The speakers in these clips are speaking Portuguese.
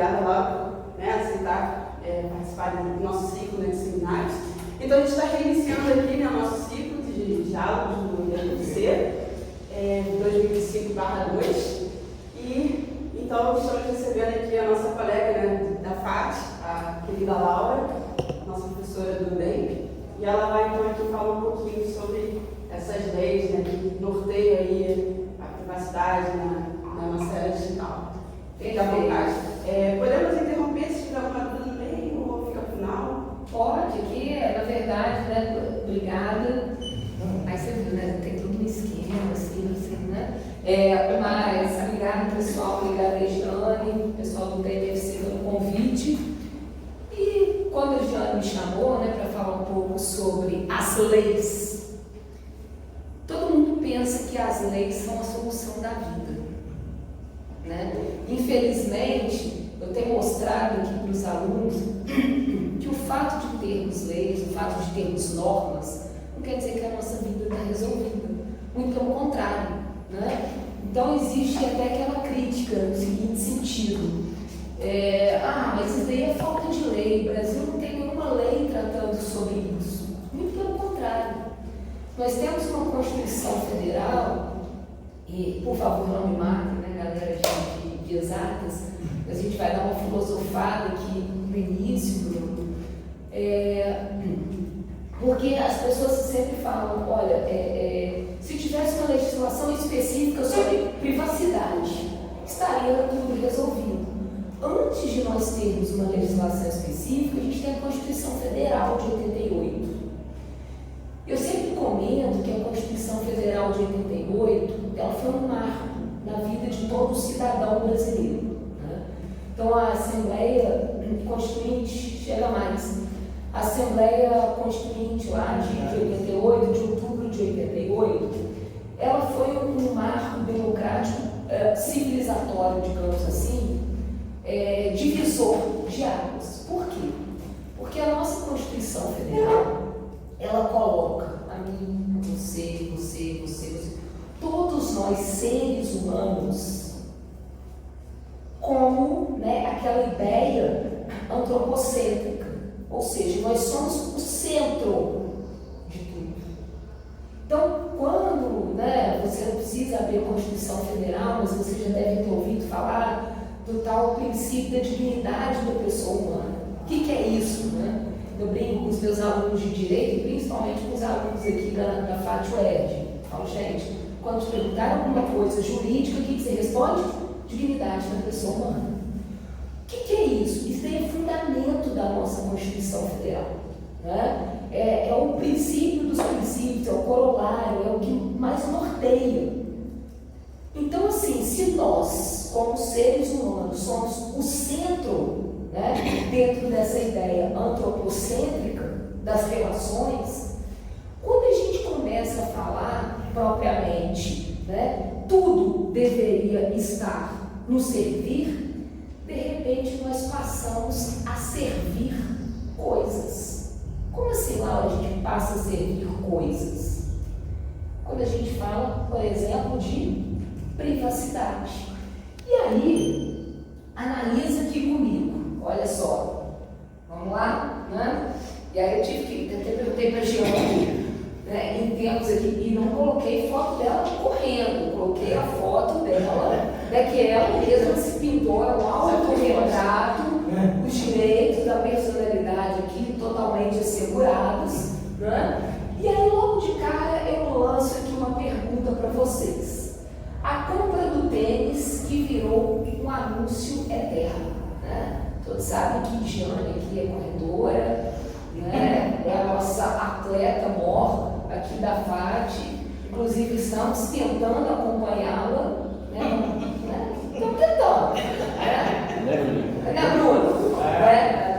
obrigada, Laura, por aceitar participar do nosso ciclo de seminários. Então, a gente está reiniciando aqui o nosso ciclo de diálogos do IFC, 2005/2. E, então, estamos recebendo aqui a nossa colega da FAT, a querida Laura, nossa professora do DEM, e ela vai, então, aqui falar um pouquinho sobre essas leis que norteiam aí a privacidade na nossa era digital. Fique à vontade. Podemos interromper se tiver alguma dúvida no meio ou fica ao final? Pode, aqui, na verdade, obrigada. Aí você viu, tem todo um esquema, mas obrigada, pessoal, obrigada, Regiane, pessoal do TNFC pelo convite. E quando a Regiane me chamou, para falar um pouco sobre as leis, todo mundo pensa que as leis são a solução da vida, Infelizmente, eu tenho mostrado aqui para os alunos que o fato de termos leis, o fato de termos normas, não quer dizer que a nossa vida está resolvida. Muito pelo contrário, Então, existe até aquela crítica no seguinte sentido. Mas isso daí é falta de lei. O Brasil não tem nenhuma lei tratando sobre isso. Muito pelo contrário. Nós temos uma Constituição Federal, e, por favor, não me matem, galera de exatas, a gente vai dar uma filosofada aqui no início, Bruno, porque as pessoas sempre falam, olha, se tivesse uma legislação específica sobre privacidade, estaria tudo resolvido. Antes de nós termos uma legislação específica, a gente tem a Constituição Federal de 88. Eu sempre comento que a Constituição Federal de 88, ela foi um marco na vida de todo cidadão brasileiro. Então, a Assembleia Constituinte, chega mais, a Assembleia Constituinte lá de 88, de outubro de 88, ela foi um marco democrático, civilizatório, digamos assim, divisor de águas. Por quê? Porque a nossa Constituição Federal, ela coloca a mim, você, todos nós seres humanos, como aquela ideia antropocêntrica, ou seja, nós somos o centro de tudo. Então, quando você não precisa abrir a Constituição Federal, mas você já deve ter ouvido falar do tal princípio da dignidade da pessoa humana. O que é isso? Eu brinco com os meus alunos de direito, e principalmente com os alunos aqui da FAT-UERJ. Falo, gente, quando te perguntarem alguma coisa jurídica, o que você responde? Dignidade da pessoa humana. O que é isso? Isso daí é fundamento da nossa Constituição Federal. É o princípio dos princípios, é o corolário, é o que mais norteia. Então, assim, se nós, como seres humanos, somos o centro, dentro dessa ideia antropocêntrica das relações, quando a gente começa a falar propriamente, tudo deveria estar no servir, de repente nós passamos a servir coisas. Como assim, Laura, a gente passa a servir coisas? Quando a gente fala, por exemplo, de privacidade. E aí, analisa aqui comigo, olha só, vamos lá, E aí eu tive que, até perguntei para a Giane, em termos aqui, e não coloquei foto dela correndo, coloquei a foto dela, que ela mesma se pintou, é um autorretrato, os direitos da personalidade aqui totalmente assegurados, E aí, logo de cara, eu lanço aqui uma pergunta para vocês. A compra do tênis que virou um anúncio eterno, Todos sabem que Giane aqui é corredora, é a nossa atleta mor aqui da FAT, inclusive estamos tentando acompanhá-la, Estamos tentando,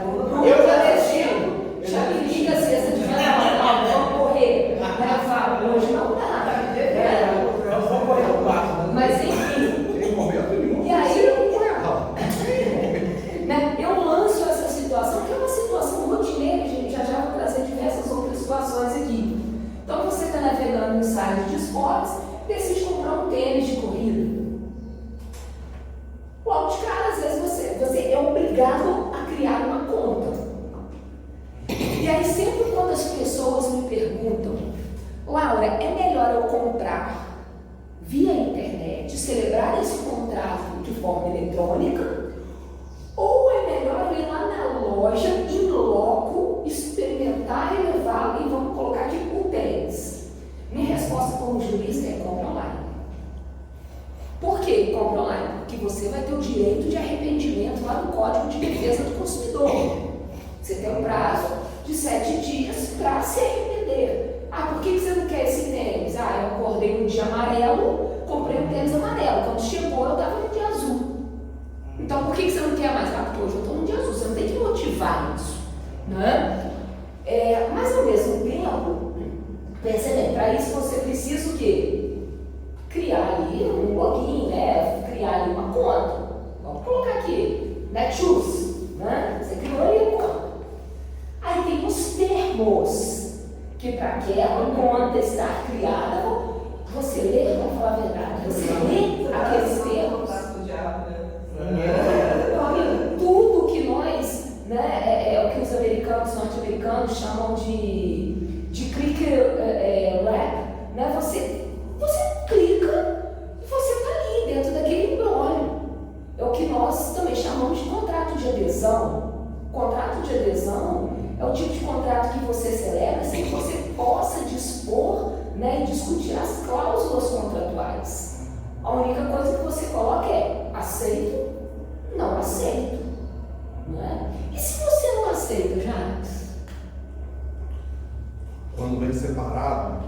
Bruno? Eu já destino, já me liga se essa de vamos correr, ela fala, hoje não dá, mas enfim, e aí eu lanço essa situação, que é uma situação rotineira, gente, já vou trazer diversas outras situações aqui. Então, você está navegando no site de esportes, decide comprar um tênis de corrida. Logo de cara, às vezes você é obrigado obrigado a criar uma conta. E aí sempre quando as pessoas me perguntam, Laura, é melhor eu comprar via internet, celebrar esse contrato de forma eletrônica, ou é melhor ir lá na loja, in loco, experimentar e levar e vamos colocar aqui o tênis? Minha resposta como jurista é compra online. Por que compra online? Porque você vai ter o direito de arrependimento lá no Código de Defesa do Consumidor. Você tem um prazo de 7 dias para se arrepender. Ah, por que você não quer esse tênis? Ah, eu acordei um dia amarelo, comprei um tênis amarelo. Quando chegou, eu estava no dia azul. Então, por que você não quer mais? Ah, porque hoje eu estou no dia azul. Você não tem que motivar isso, né? Mas, ao mesmo tempo, pensa bem, para isso você precisa o quê? Criar ali um login, né? Criar ali uma conta. Vamos colocar aqui, Netshoes, né? Você criou ali a conta. Aí tem os termos, que para aquela conta estar criada, você lê, vamos falar a verdade, você lê aqueles termos. Tudo que nós, né, é o que os americanos, norte-americanos chamam de click wrap, né? Você clica e você está ali dentro daquele embrólio. É o que nós também chamamos de contrato de adesão. Contrato de adesão é o tipo de contrato que você celebra sem que você possa dispor, né, e discutir as cláusulas contratuais. A única coisa que você coloca é aceito, não aceito. Né? E se você não aceita, Jacques? Quando vem separado,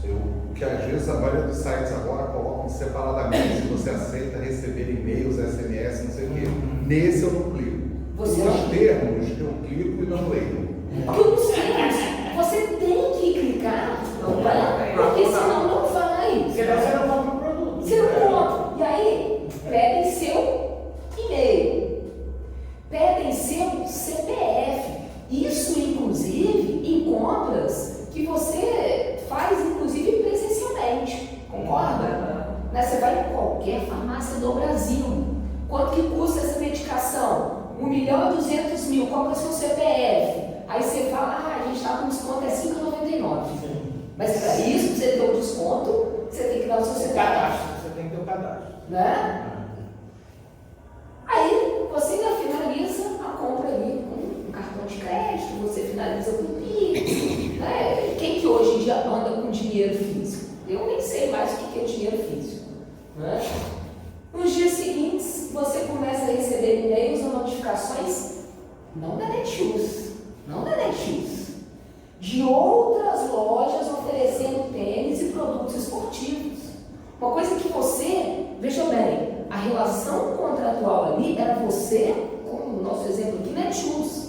o que às vezes a maioria dos sites agora colocam separadamente, se você aceita receber e-mails, SMS, não sei o quê. Nesse eu não clico. Os termos eu clico e não leio. Porque os termos, você tem que clicar, porque senão não vai. Porque você não compra o produto. Você não compra. E aí, pedem seu e-mail, pedem seu CPF. Isso, inclusive, em compras que você faz, inclusive, presencialmente. Concorda? Né? Você vai em qualquer farmácia do Brasil. Quanto que custa essa medicação? 1.200.000, qual que é o seu CPF? Aí você fala, a gente está com desconto, é R$5,99. Mas para isso, você ter o desconto, você tem que dar o seu CPF. Cadastro, você tem que ter o cadastro. Né? Aí você ainda finaliza a compra ali com um cartão de crédito, você finaliza com o Pix. Né? Quem que hoje em dia anda com dinheiro físico? Eu nem sei mais o que é dinheiro físico. Né? Nos dias seguintes, você começa a receber e-mails ou notificações, não da Netshoes, de outras lojas oferecendo tênis e produtos esportivos. Uma coisa que você, veja bem, a relação contratual ali era você, como o nosso exemplo aqui, Netshoes.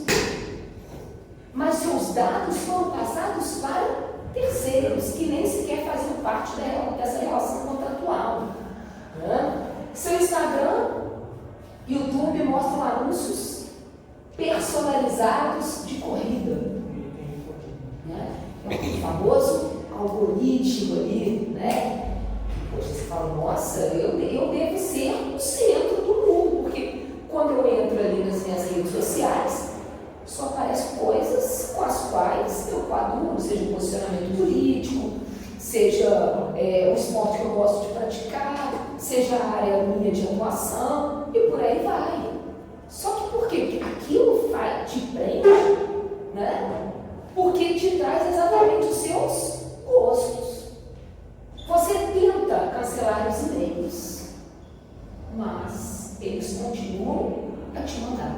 Mas seus dados foram passados para terceiros, que nem sequer faziam parte dessa relação contratual. Né? Seu Instagram, YouTube mostram anúncios personalizados de corrida. Né? É um famoso algoritmo ali, né? Hoje você fala, nossa, eu devo ser o centro do mundo, porque quando eu entro ali nas minhas redes sociais, só aparecem coisas com as quais eu coaduno, seja o posicionamento político, seja o esporte que eu gosto de praticar, seja a área minha de atuação, e por aí vai. Só que por quê? Porque aquilo te prende, né? Porque te traz exatamente os seus gostos. Você tenta cancelar os e-mails, mas eles continuam a te mandar.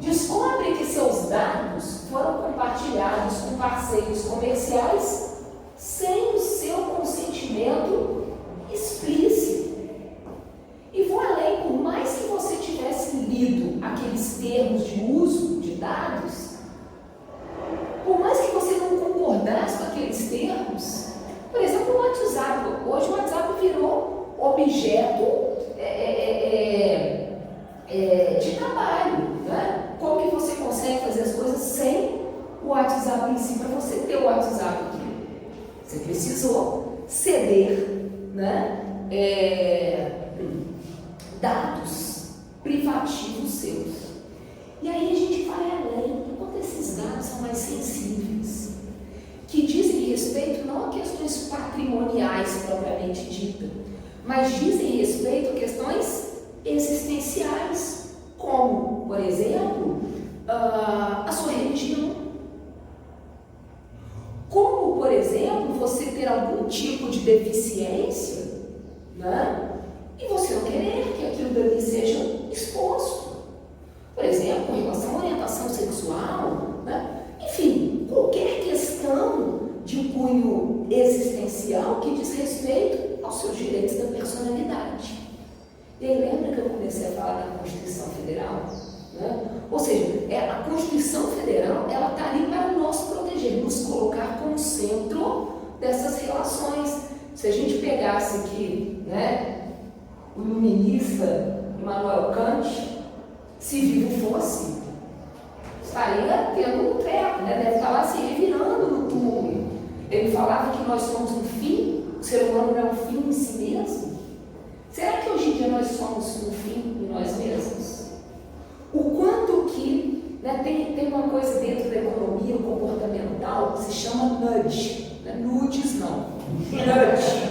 Descobre que seus dados foram compartilhados com parceiros comerciais sem o seu consentimento explícito. E vou além, por mais que você tivesse lido aqueles termos de uso de dados, por mais que você não concordasse com aqueles termos, por exemplo, o WhatsApp. Hoje o WhatsApp virou objeto de trabalho, né? Como que você consegue fazer as coisas sem o WhatsApp em si? Para você ter o WhatsApp aqui, você precisou ceder, né? Dados privativos seus. E aí a gente vai além, enquanto esses dados são mais sensíveis, que dizem respeito não a questões patrimoniais propriamente ditas, mas dizem respeito a questões existenciais, como, por exemplo, a sua religião. Como, por exemplo, você ter algum tipo de deficiência, né? E você não querer que aquilo dali seja exposto. Por exemplo, em relação à orientação sexual, né? Enfim, qualquer questão de cunho existencial que diz respeito aos seus direitos da personalidade. E aí lembra que eu comecei a falar da Constituição Federal? Né? Ou seja, a Constituição Federal ela está ali para nos proteger, nos colocar como centro dessas relações. Se a gente pegasse aqui, né, o iluminista Immanuel Kant, se vivo fosse, estaria tendo um treco, né? Deve estar lá se revirando no túmulo. Ele falava que nós somos um fim, o ser humano não é um fim em si mesmo. Será que hoje em dia nós somos um fim em nós mesmos? O quanto que, né, tem uma coisa dentro da economia comportamental que se chama nudge, né? Nudes não, nudge,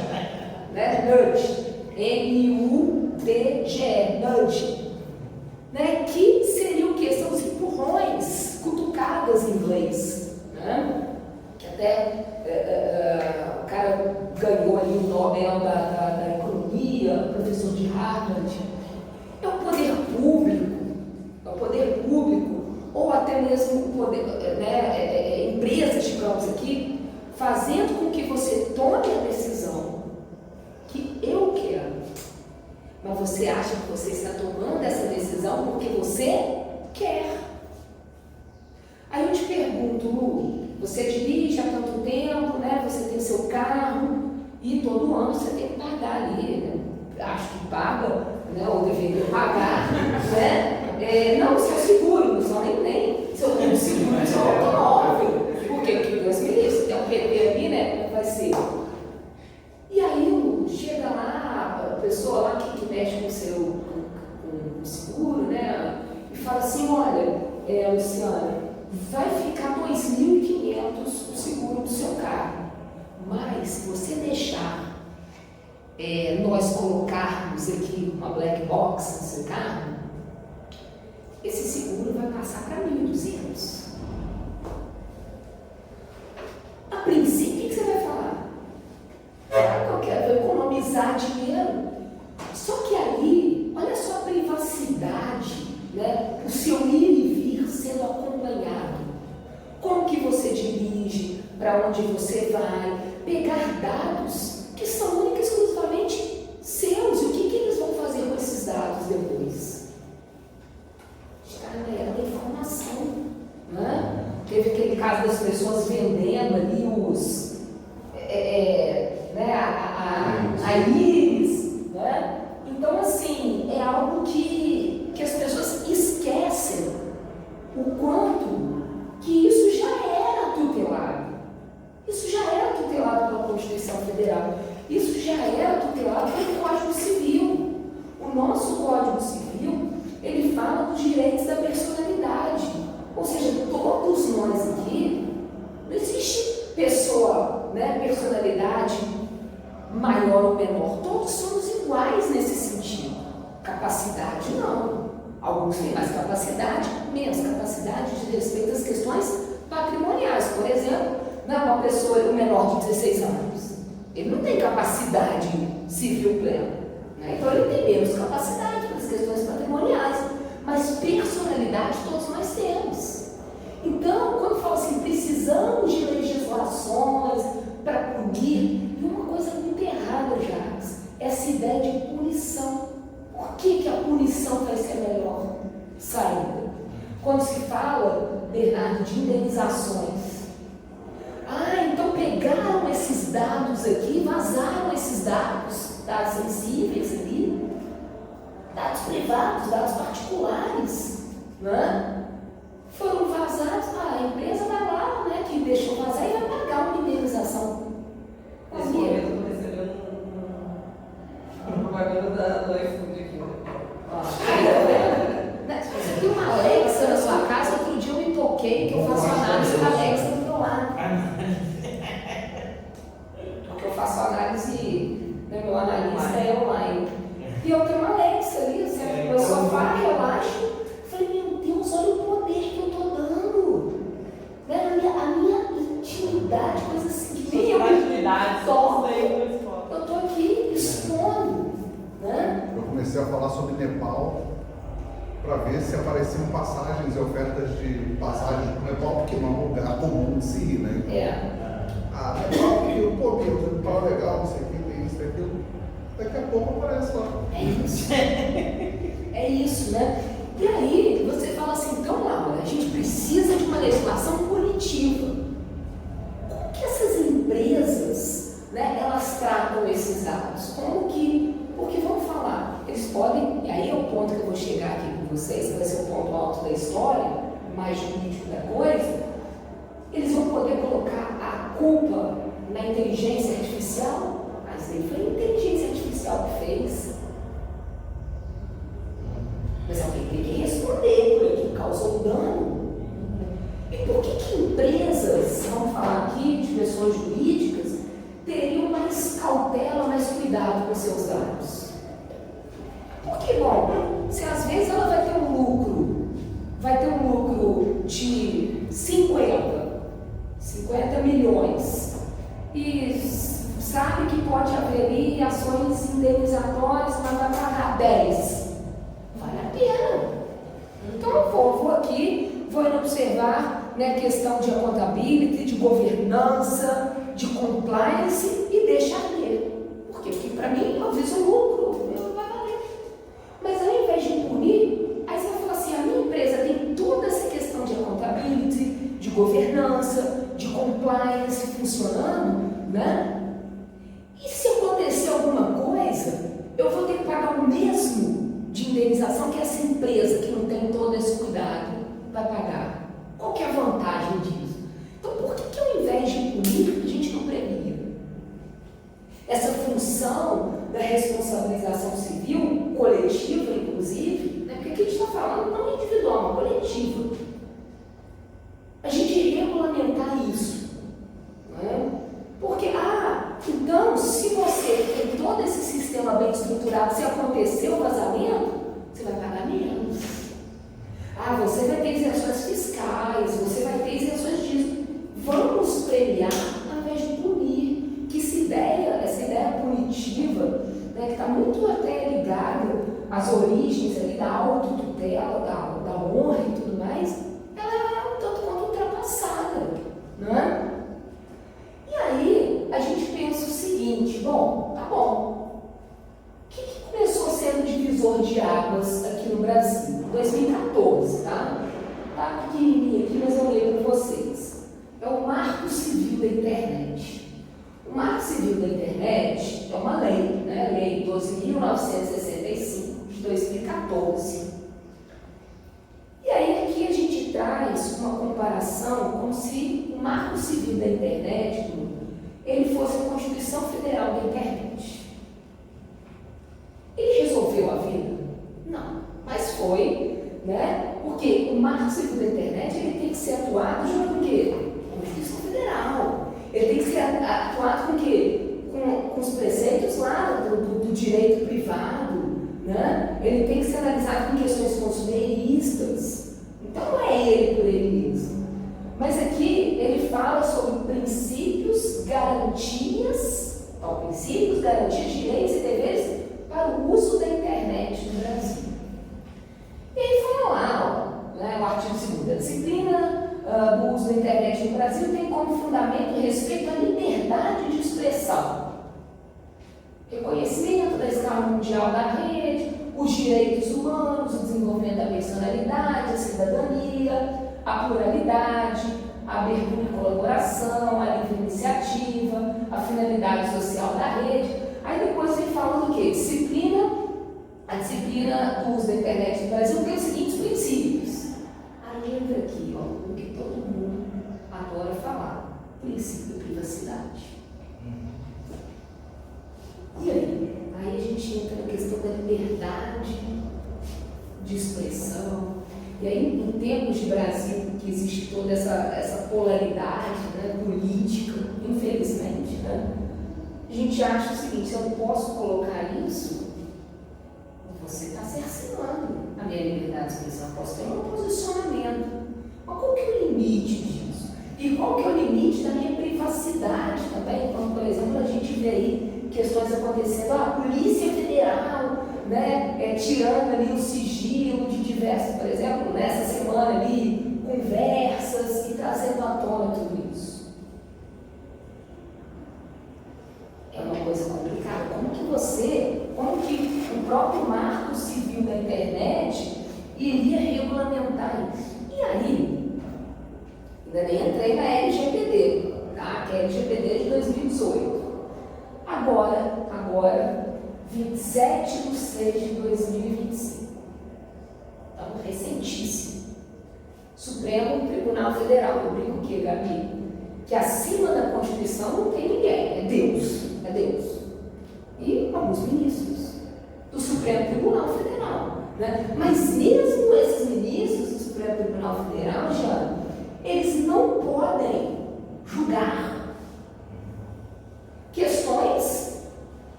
né? Nudge, N-U-D-G-E, nudge, né? Que seria o que? São os empurrões, cutucadas em inglês, né? Que até o cara ganhou ali o Nobel da economia, professor de Harvard. É o poder público, ou até mesmo o poder, né, empresas, digamos aqui, fazendo com que você tome a decisão que eu quero. Mas você acha que você está tomando essa decisão porque você quer. Aí eu te pergunto, Lu, você dirige há tanto tempo, né? Você tem seu carro e todo ano você tem que pagar ali, né? Acho que paga, né? Ou deveria pagar, né? Não o seu seguro, não só nem seu seguro do seu automóvel, porque Deus me livre, tem um PT ali, né? Vai ser. E aí chega lá, a pessoa lá que mexe com o seu seguro, né? E fala assim, olha, Luciana, vai ficar 2.500 o seguro do seu carro, mas se você deixar nós colocarmos aqui uma black box no seu carro, esse seguro vai passar para 1.200. A princípio, o que você vai falar? Eu quero economizar dinheiro. Só que aí, olha só a privacidade, né? O seu ir e vir sendo acompanhado. Como que você dirige, para onde você vai, pegar dados que são única e exclusivamente seus. E o que eles vão fazer com esses dados depois? Está na era da informação, né? Teve aquele caso das pessoas vendendo ali a íris, né? Então, assim, é algo que as pessoas esquecem o quanto que isso já era tutelado. Isso já era tutelado pela Constituição Federal. Isso já era tutelado pelo Código Civil. O nosso Código Civil, ele fala dos direitos da personalidade. Ou seja, todos nós aqui, não existe pessoa, né, personalidade maior ou menor. Todos somos iguais nesse sentido. Capacidade, não. Alguns têm mais capacidade, menos capacidade de respeito às questões patrimoniais. Por exemplo, uma pessoa, o menor de 16 anos, ele não tem capacidade civil plena, né? Então ele tem menos capacidade para as questões patrimoniais, mas personalidade todos nós temos. Então, quando fala assim, precisamos de legislações para punir, e uma coisa muito errada, Jacques, essa ideia de punição. Por que a punição vai ser a melhor saída? Quando se fala, Bernardo, de indenizações. Então pegaram esses dados aqui, vazaram esses dados sensíveis ali, dados privados, dados particulares, né? Foram vazados, a empresa vai lá, né, que deixou vazar e vai pagar uma indenização. Nesse momento eu estou recebendo uma propaganda do iFood aqui. Tá vendo? faço análise, né, meu analista é online. E eu tenho uma Alexa ali, eu sento no meu sofá, relaxo. Falei, meu Deus, olha o poder que eu estou dando. Né? A minha intimidade, coisa assim que nem eu estou aqui expondo. Né? Eu comecei a falar sobre Nepal para ver se apareciam passagens e ofertas de passagens para o Nepal, porque não é um lugar comum de se ir, né? Nepal, porque o Nepal é legal, não sei o que, tem isso, tem aquilo. Daqui a pouco aparece lá. É isso. É isso, né? E aí, você fala assim, então, Laura, a gente precisa de uma legislação punitiva. Como que essas empresas, né, elas tratam esses dados? Como que... Porque vamos falar, eles podem, e aí é o ponto que eu vou chegar aqui com vocês, que vai ser o ponto alto da história, mais jurídico da coisa, eles vão poder colocar a culpa na inteligência artificial, mas aí foi a inteligência artificial que fez. Mas alguém tem que responder por aquilo que causou dano. E por que empresas, vamos falar aqui de pessoas jurídicas, teriam mais cautela, mais cuidado com seus dados? Porque, bom, se às vezes ela vai ter um lucro de 50 milhões e sabe que pode haver ali ações indenizatórias, mas vai pagar 10. Vale a pena. Então eu vou aqui, vou observar, né, questão de accountability, de governança, de compliance e deixar ver. Por quê? Porque para mim eu fiz um lucro, não vai valer. Mas ao invés de punir, aí você vai falar assim, a minha empresa tem toda essa questão de accountability, de governança, de compliance funcionando, né? E se acontecer alguma coisa, eu vou ter que pagar o mesmo de indenização que essa empresa que não tem todo esse cuidado vai pagar. Qual que é a vantagem disso? Então, por que ao invés de punir, a gente não premia? Essa função da responsabilização civil, coletiva inclusive, né? Porque aqui a gente está falando não individual, mas coletiva. A gente regulamentar isso. Né? Porque, então, se você tem todo esse sistema bem estruturado, se acontecer o vazamento, você vai pagar menos. Você vai ter isenções fiscais, você vai ter isenções disso. Vamos premiar ao invés de punir. Que essa ideia punitiva, né, que está muito até ligada às origens ali da autotutela, da honra e tudo mais, ela é um tanto quanto ultrapassada, não é? E aí a gente pensa o seguinte, tá bom, o que começou sendo divisor de águas aqui no Brasil? 2014, tá? Tá pequenininho aqui, mas eu leio para vocês. É o Marco Civil da Internet. O Marco Civil da Internet é uma lei, né? Lei 12.965 de 2014. E aí aqui a gente traz uma comparação como se o Marco Civil da Internet ele fosse a Constituição Federal da Internet. Ele resolveu a vida? Não, mas foi, né? Porque o Marco Civil da Internet ele tem que ser atuado junto com o quê? Constituição Federal. Ele tem que ser atuado com o quê? Com os preceitos lá do direito privado, né? Ele tem que ser analisado com questões consumeristas. Então não é ele por ele mesmo. Mas aqui ele fala sobre princípios, garantias, direitos e deveres para o uso da internet no Brasil. E aí fala lá, né, o artigo 2º, a disciplina do uso da internet no Brasil tem como fundamento o respeito à liberdade de expressão, reconhecimento da escala mundial da rede, os direitos humanos, o desenvolvimento da personalidade, a cidadania, a pluralidade, a abertura e colaboração, a livre iniciativa, a finalidade social da rede. Aí depois vem falando do quê? A disciplina do uso da internet no Brasil tem os seguintes princípios. Aí entra aqui, ó, o que todo mundo adora falar, princípio da privacidade. E aí? Aí a gente entra na questão da liberdade de expressão. E aí, em termos de Brasil, que existe toda essa polaridade, né, política, infelizmente, né, a a gente acha o seguinte: se eu não posso colocar isso, você está cerceando a minha liberdade de expressão. Eu posso ter um posicionamento. Mas qual que é o limite disso? E qual que é o limite da minha privacidade também? Quando, por exemplo, a gente vê aí questões acontecendo, a Polícia Federal, né, tirando ali o sigilo de diversos, por exemplo, nessa semana ali, conversas e trazendo à tona tudo isso. É uma coisa complicada. Como que o próprio marco civil da internet iria regulamentar isso? E aí, ainda nem entrei na LGPD, tá? Que é a LGPD de 2018. Agora, 27/6 de 2025. Então, recentíssimo. Supremo Tribunal Federal, eu brinco o quê, Gabi? Que acima da Constituição não tem ninguém, é Deus. É Deus. E alguns ministros do Supremo Tribunal Federal. Né? Mas mesmo esses ministros do Supremo Tribunal Federal, Jana, eles não podem julgar questões,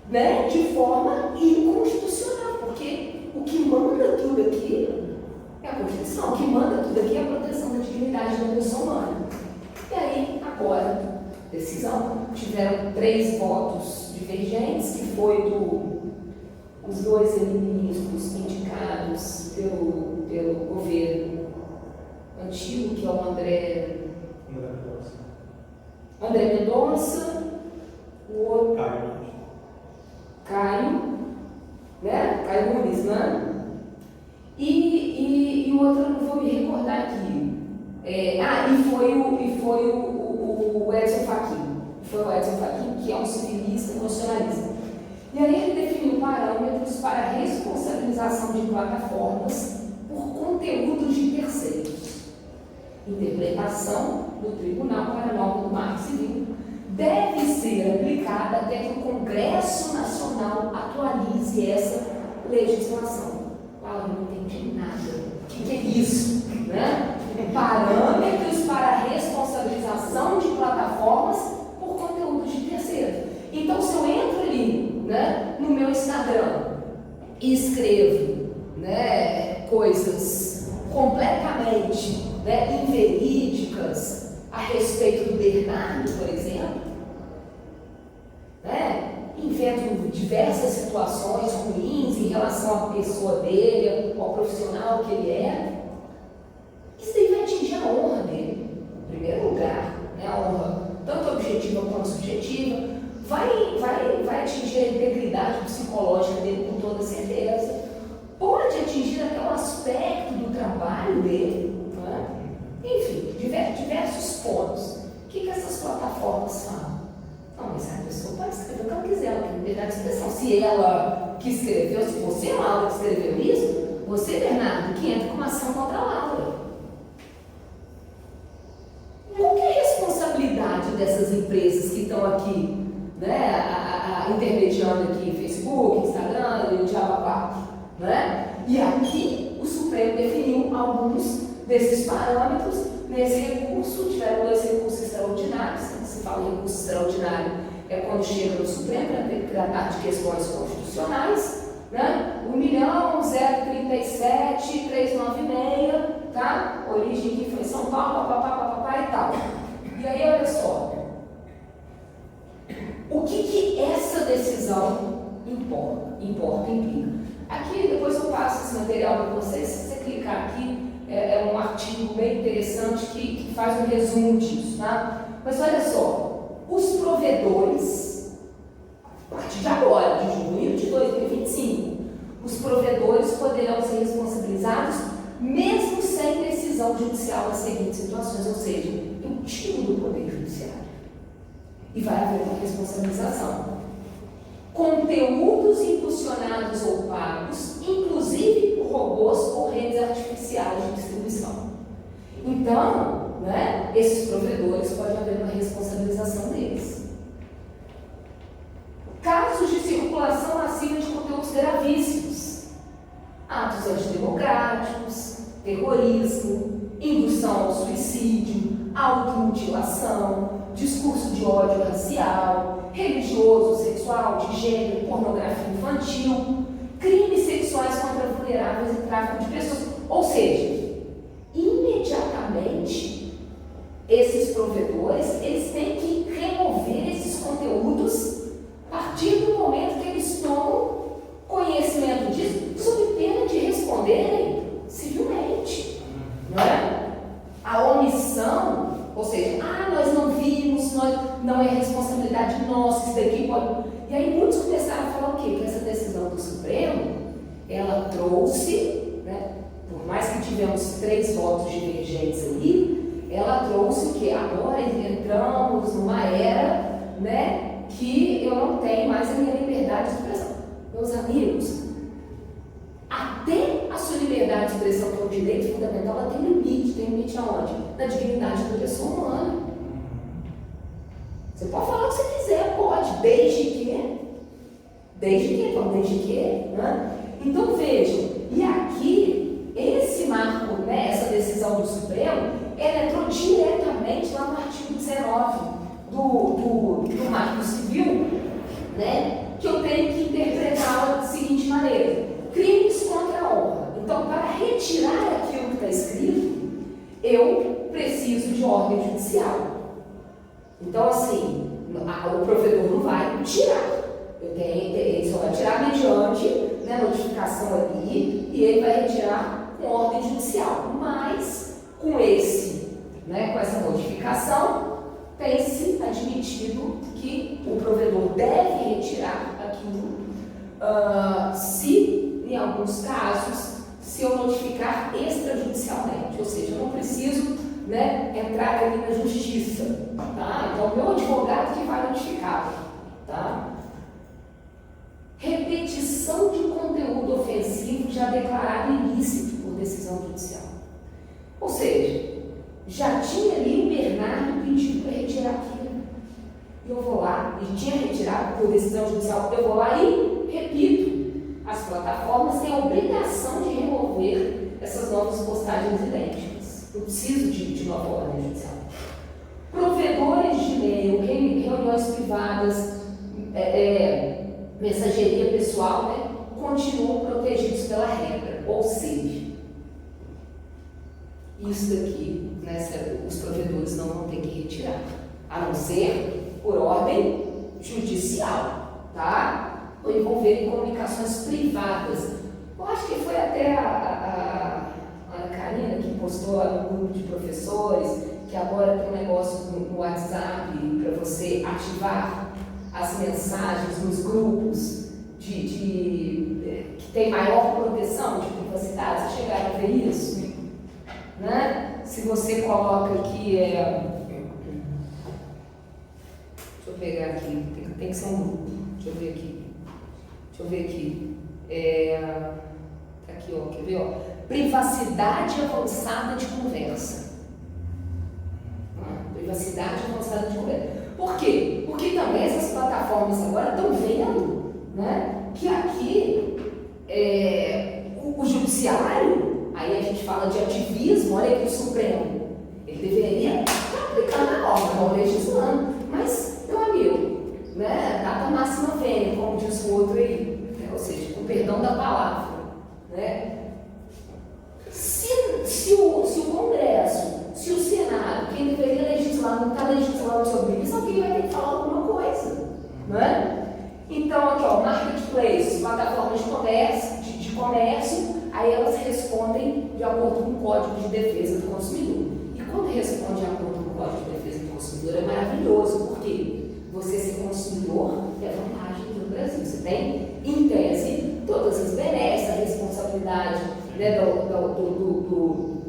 né, de forma inconstitucional, porque o que manda tudo aqui é a Constituição, o que manda tudo aqui é a proteção da dignidade da pessoa humana. E aí, agora, decisão, tiveram 3 votos divergentes, que foi os 2 ministros indicados pelo governo antigo, que é o André Mendonça, o outro Caio Nunes, né? E o outro eu não vou me recordar aqui. E foi o Edson Fachin. Foi o Edson Fachin, que é um civilista constitucionalista. E aí ele definiu parâmetros para a responsabilização de plataformas por conteúdos de terceiros. Interpretação do Tribunal para a norma do Marco Civil deve ser aplicada até que o Congresso Nacional atualize essa legislação. Eu não entendi nada. O que é isso? Né? Parâmetros para a responsabilização de plataformas por conteúdos de terceiros. Então, se eu entro ali, né, no meu Instagram e escrevo, né, coisas completamente, né, inverídicas a respeito do Bernardo, por exemplo, né, invento diversas situações ruins em relação à pessoa dele, ao profissional que ele é, isso daí vai atingir a honra dele, em primeiro lugar, né, a honra tanto objetiva quanto subjetiva, vai atingir a integridade psicológica dele com toda certeza, pode atingir até o aspecto do trabalho dele, né? Enfim, diversos pontos. O que essas plataformas falam? Não, mas a pessoa pode escrever o que ela quiser, ela tem liberdade de expressão. Se ela que escreveu, se você, Laura, que escreveu isso, você, Bernardo, que entra com uma ação contra a Laura. Qual que é a responsabilidade dessas empresas que estão aqui, né, intermediando aqui Facebook, Instagram e o Diabo 4, né? E aqui o Supremo definiu alguns desses parâmetros nesse recurso. Tiveram 2 recursos extraordinários. Se fala em recurso extraordinário é quando chega no Supremo para tratar de questões constitucionais, né? 1.037.396, tá? Origem que foi em São Paulo, papapá e tal. E aí, olha só, o que essa decisão implica? Aqui, depois eu passo esse material para vocês. Se você clicar aqui, é um artigo bem interessante que faz um resumo disso, tá? Mas olha só, os provedores, a partir de agora, de junho de 2025, os provedores poderão ser responsabilizados mesmo sem decisão judicial nas seguintes situações, ou seja, eu tiro do Poder Judiciário e vai haver uma responsabilização. Conteúdos impulsionados ou pagos, inclusive por robôs ou redes artificiais de distribuição. Então, né, esses provedores podem haver uma responsabilização deles. Casos de circulação massiva de conteúdos gravíssimos, atos antidemocráticos, terrorismo, indução ao suicídio, automutilação, discurso de ódio racial, religioso, sexual, de gênero, pornografia infantil, crimes sexuais contra vulneráveis e tráfico de pessoas. Ou seja, imediatamente, esses provedores, eles têm que remover esses conteúdos a partir do momento que eles tomam conhecimento disso, sob pena de responderem civilmente. Não é? A omissão, ou seja, nós não vimos, não é responsabilidade nossa, isso daqui pode... E aí muitos começaram a falar o quê? Que essa decisão do Supremo, ela trouxe, né, por mais que tivemos 3 votos divergentes ali, ela trouxe o quê? Agora entramos numa era, né, que eu não tenho mais a minha liberdade de expressão. Meus amigos, até a sua liberdade de expressão, que é um direito fundamental, ela tem limite aonde? Na dignidade da pessoa humana. Você pode falar o que você quiser, pode, desde que, né? Então vejam, e aqui, esse marco, né, essa decisão do Supremo, ela entrou diretamente lá no artigo 19 do Marco Civil, né, que eu tenho que interpretá-la da seguinte maneira: crimes contra a honra. Então, para retirar aquilo que está escrito, eu preciso de ordem judicial. Então, assim, o provedor não vai tirar. Ele só vai tirar mediante, né, notificação ali, e ele vai retirar com ordem judicial. Mas, com essa notificação, tem-se admitido que o provedor deve retirar aquilo, se, em alguns casos, se eu notificar extrajudicialmente, ou seja, eu não preciso, né, entrar ali na justiça, tá? Então, o meu advogado que vai notificar, tá? Repetição de conteúdo ofensivo já declarado ilícito por decisão judicial. Ou seja, já tinha ali o Bernardo pedido para retirar aquilo. Eu vou lá, e tinha retirado por decisão judicial, eu vou lá e repito. As plataformas têm a obrigação de remover essas novas postagens idênticas. Eu preciso de nova ordem judicial. Provedores de e-mail, reuniões privadas, mensageria pessoal, né, continuam protegidos pela regra. Ou seja, isso daqui, né, os provedores não vão ter que retirar, a não ser por ordem judicial, tá? Ou envolver em comunicações privadas. Eu acho que foi até a Ana Karina que postou no grupo de professores que agora tem um negócio no WhatsApp para você ativar as mensagens nos grupos que tem maior proteção de privacidade. Vocês chegaram a ver isso? Né? Se você coloca aqui, deixa eu pegar aqui, tem que ser um grupo, deixa eu ver aqui, tá aqui, ó, quer ver, ó, privacidade avançada de conversa. Privacidade avançada de conversa. Por quê? Porque também essas plataformas agora estão vendo, né, que aqui o judiciário, aí a gente fala de ativismo, olha aqui o Supremo, ele deveria estar aplicando a norma, não legislando, mas, meu amigo, né, data máxima vênia, como diz o outro aí, né, ou seja, com perdão da palavra, né? Se o Congresso, se o Senado, quem deveria legislar, não está legislando sobre isso, alguém vai ter que falar alguma coisa, né? Então, aqui, ó, marketplace, plataformas de comércio, aí elas respondem de acordo com o Código de Defesa do Consumidor. E quando responde de acordo com o Código de Defesa do Consumidor, é maravilhoso, porque você ser consumidor é vantagem no Brasil. Você tem, em tese, todas as benesses, a responsabilidade, né, do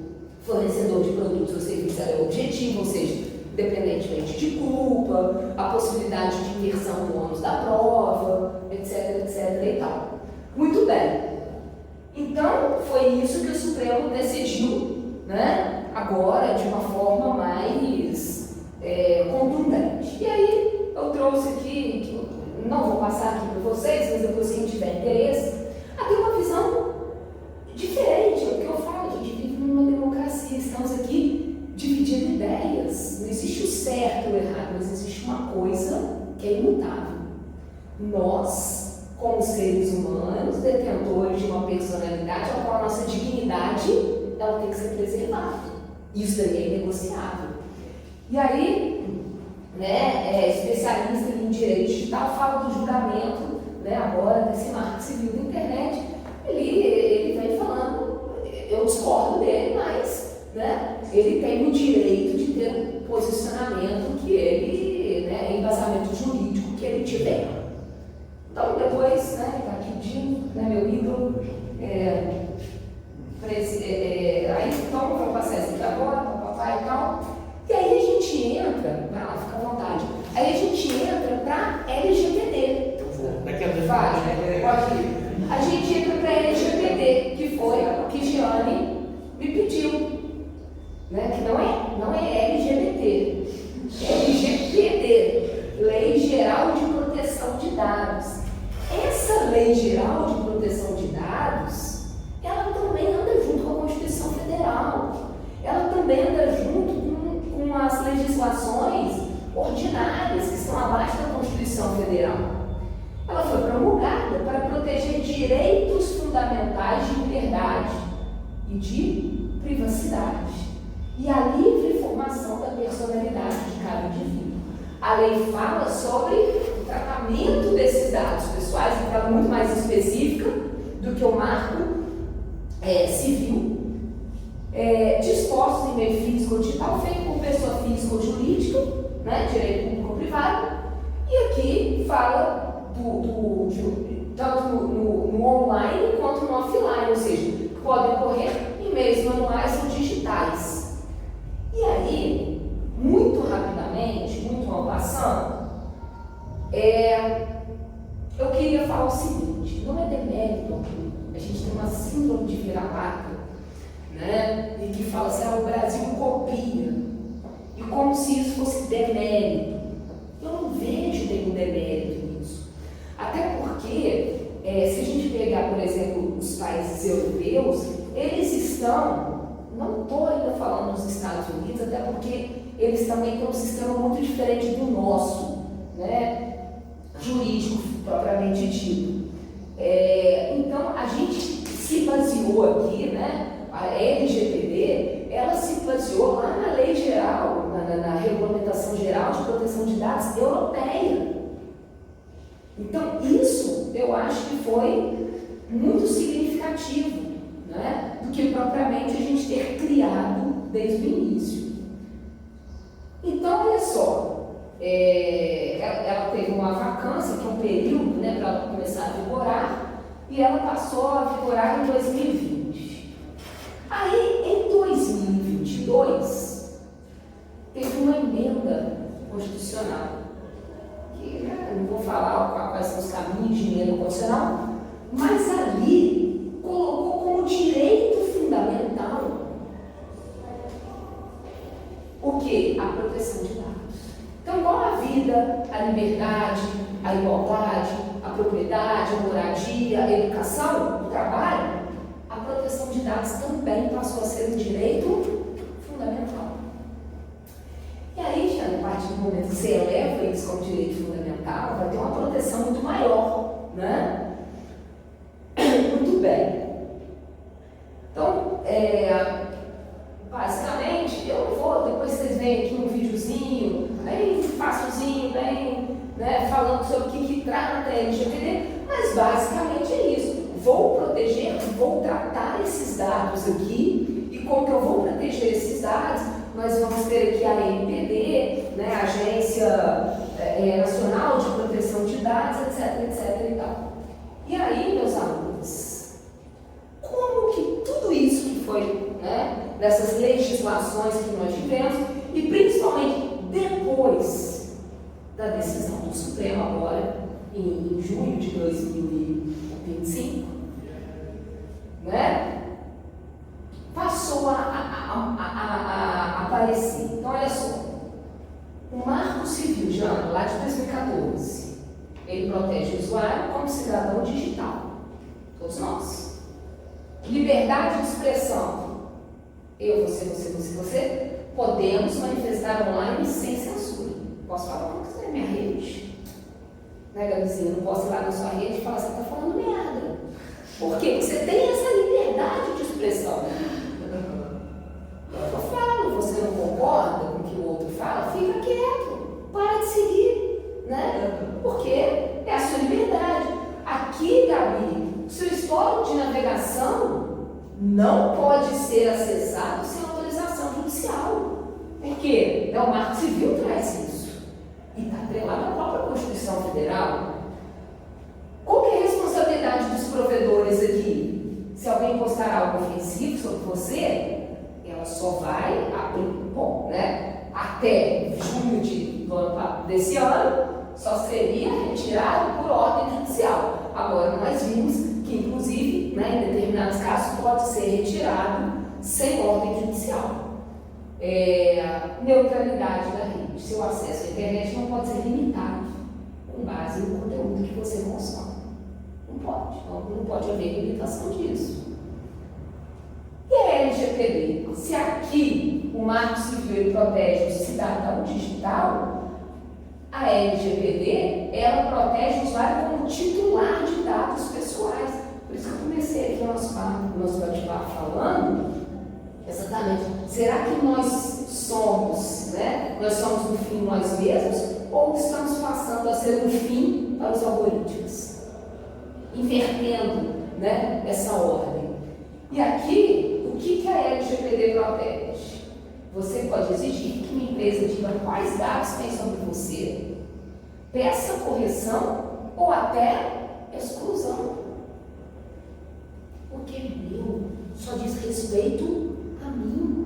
fornecedor de produtos ou serviços é objetivo, ou seja, independentemente de culpa, a possibilidade de inversão do ônus da prova, etc e tal. Muito bem. Então, foi isso que o Supremo decidiu, né, agora, de uma forma mais contundente. E aí, eu trouxe aqui, não vou passar aqui para vocês, mas depois, quem tiver interesse, até uma visão diferente, é o que eu falo, a gente vive numa democracia, estamos aqui dividindo ideias, não existe o certo ou o errado, mas existe uma coisa que é imutável. Nós, como seres humanos, detentores de uma personalidade, a qual a nossa dignidade ela tem que ser preservada. Isso daí é inegociável. E aí, né, especialista em direito digital fala do julgamento, né, agora desse marco civil da internet. Ele vem falando, eu discordo dele, mas, né, ele tem o direito de ter um posicionamento que ele, né, embasamento jurídico que ele tiver. Então, depois, né, está aqui o Dino, né, meu ídolo, aí então, vou passar isso aqui agora, papai e tal. E aí a gente entra, vai lá, fica à vontade. Aí a gente entra para LGPD. Daqui a 2 minutos. Pode ir. A gente entra para LGPD, que foi o que Giane me pediu. Né? Que não é LGBT. É LGPD, Lei Geral de Proteção de Dados. Essa Lei Geral de Proteção de Dados, ela também anda junto com a Constituição Federal. Ela também anda junto com as legislações ordinárias que estão abaixo da Constituição Federal. Ela foi promulgada para proteger direitos fundamentais de liberdade e de privacidade e a livre formação da personalidade de cada indivíduo. A lei fala sobre o tratamento desses dados pessoais, então ela é muito mais específica do que o marco civil, dispostos em meio físico ou digital, feito por pessoa física ou jurídica, né, direito público ou privado, e aqui fala tanto no online quanto no offline, ou seja, que podem ocorrer em meios manuais ou digitais. E aí, muito rapidamente, muito mal passando, eu queria falar o seguinte: não é demérito, a gente tem uma síndrome de vira-lata, né? E que fala assim, o Brasil copia, e como se isso fosse demérito. Eu não vejo nenhum demérito nisso, até porque se a gente pegar, por exemplo, os países europeus, eles estão, não estou ainda falando dos Estados Unidos, até porque eles também têm um sistema muito diferente do nosso, né? Jurídico propriamente dito. Então a gente se baseou aqui, né? A LGPD, ela se baseou lá na lei geral, na regulamentação geral de proteção de dados europeia. Então isso eu acho que foi muito significativo, né? Do que propriamente a gente ter criado desde o início. Então olha só, ela teve uma vacância, que é um período, né, para ela começar a vigorar, e ela passou a vigorar em 2020. Aí, em 2022, teve uma emenda constitucional, que, né, eu não vou falar quais são os caminhos de emenda constitucional, mas ali colocou como direito fundamental o quê? A proteção de dados. Então, igual a vida, a liberdade, a igualdade, a propriedade, a moradia, a educação, o trabalho, a proteção de dados também passou a ser um direito fundamental. E aí, já a partir do momento que você eleva isso como direito fundamental, vai ter uma proteção muito maior, né? Muito bem. Então, basicamente, eu vou, depois vocês veem aqui um videozinho, bem facilzinho, bem, né, falando sobre o que trata a LGPD, mas basicamente é isso. Vou proteger, vou tratar esses dados aqui, e como que eu vou proteger esses dados? Nós vamos ter aqui a ANPD, né, Agência Nacional de Proteção de Dados, etc e tal. E aí, meus alunos, como que tudo isso que foi, né, dessas legislações que nós tivemos, e principalmente depois da decisão do Supremo agora, em junho de 2025, né, passou a aparecer. Então, olha só, o Marco Civil, já lá de 2014, ele protege o usuário como cidadão digital, todos nós. Liberdade de expressão, eu, você, podemos manifestar online sem censura. Posso falar o que quiser na minha rede. né, Gabizinha? Eu não posso ir lá na sua rede e falar, você está falando merda. Por quê? Porque você tem essa liberdade de expressão. Eu falo, você não concorda com o que o outro fala, fica quieto, para de seguir, né? Porque é a sua liberdade. Aqui, Gabi, seu histórico de navegação não pode ser acessado sem autorização judicial. Por quê? O Marco Civil traz isso. E está atrelado à própria Constituição Federal. Qual que é a responsabilidade dos provedores aqui? Se alguém postar algo ofensivo sobre você, ela só vai abrir, bom, né? Até junho desse ano, só seria retirado por ordem judicial. Agora, nós vimos que, inclusive, né, em determinados casos, pode ser retirado sem ordem judicial. Neutralidade da rede. Seu acesso à internet não pode ser limitado com base no conteúdo que você consome. Não pode. Não pode haver limitação disso. E a LGPD? Se aqui o Marco Civil protege o cidadão digital, a LGPD, ela protege o usuário como titular de dados pessoais. Por isso que eu comecei aqui o nosso bate-papo falando, exatamente, será que nós somos, né? Nós somos no fim nós mesmos, ou estamos passando a ser um fim para os algoritmos? Invertendo, né, essa ordem. E aqui, o que a LGPD protege? Você pode exigir que uma empresa diga quais dados tem sobre você, peça correção ou até exclusão. Porque meu só diz respeito a mim.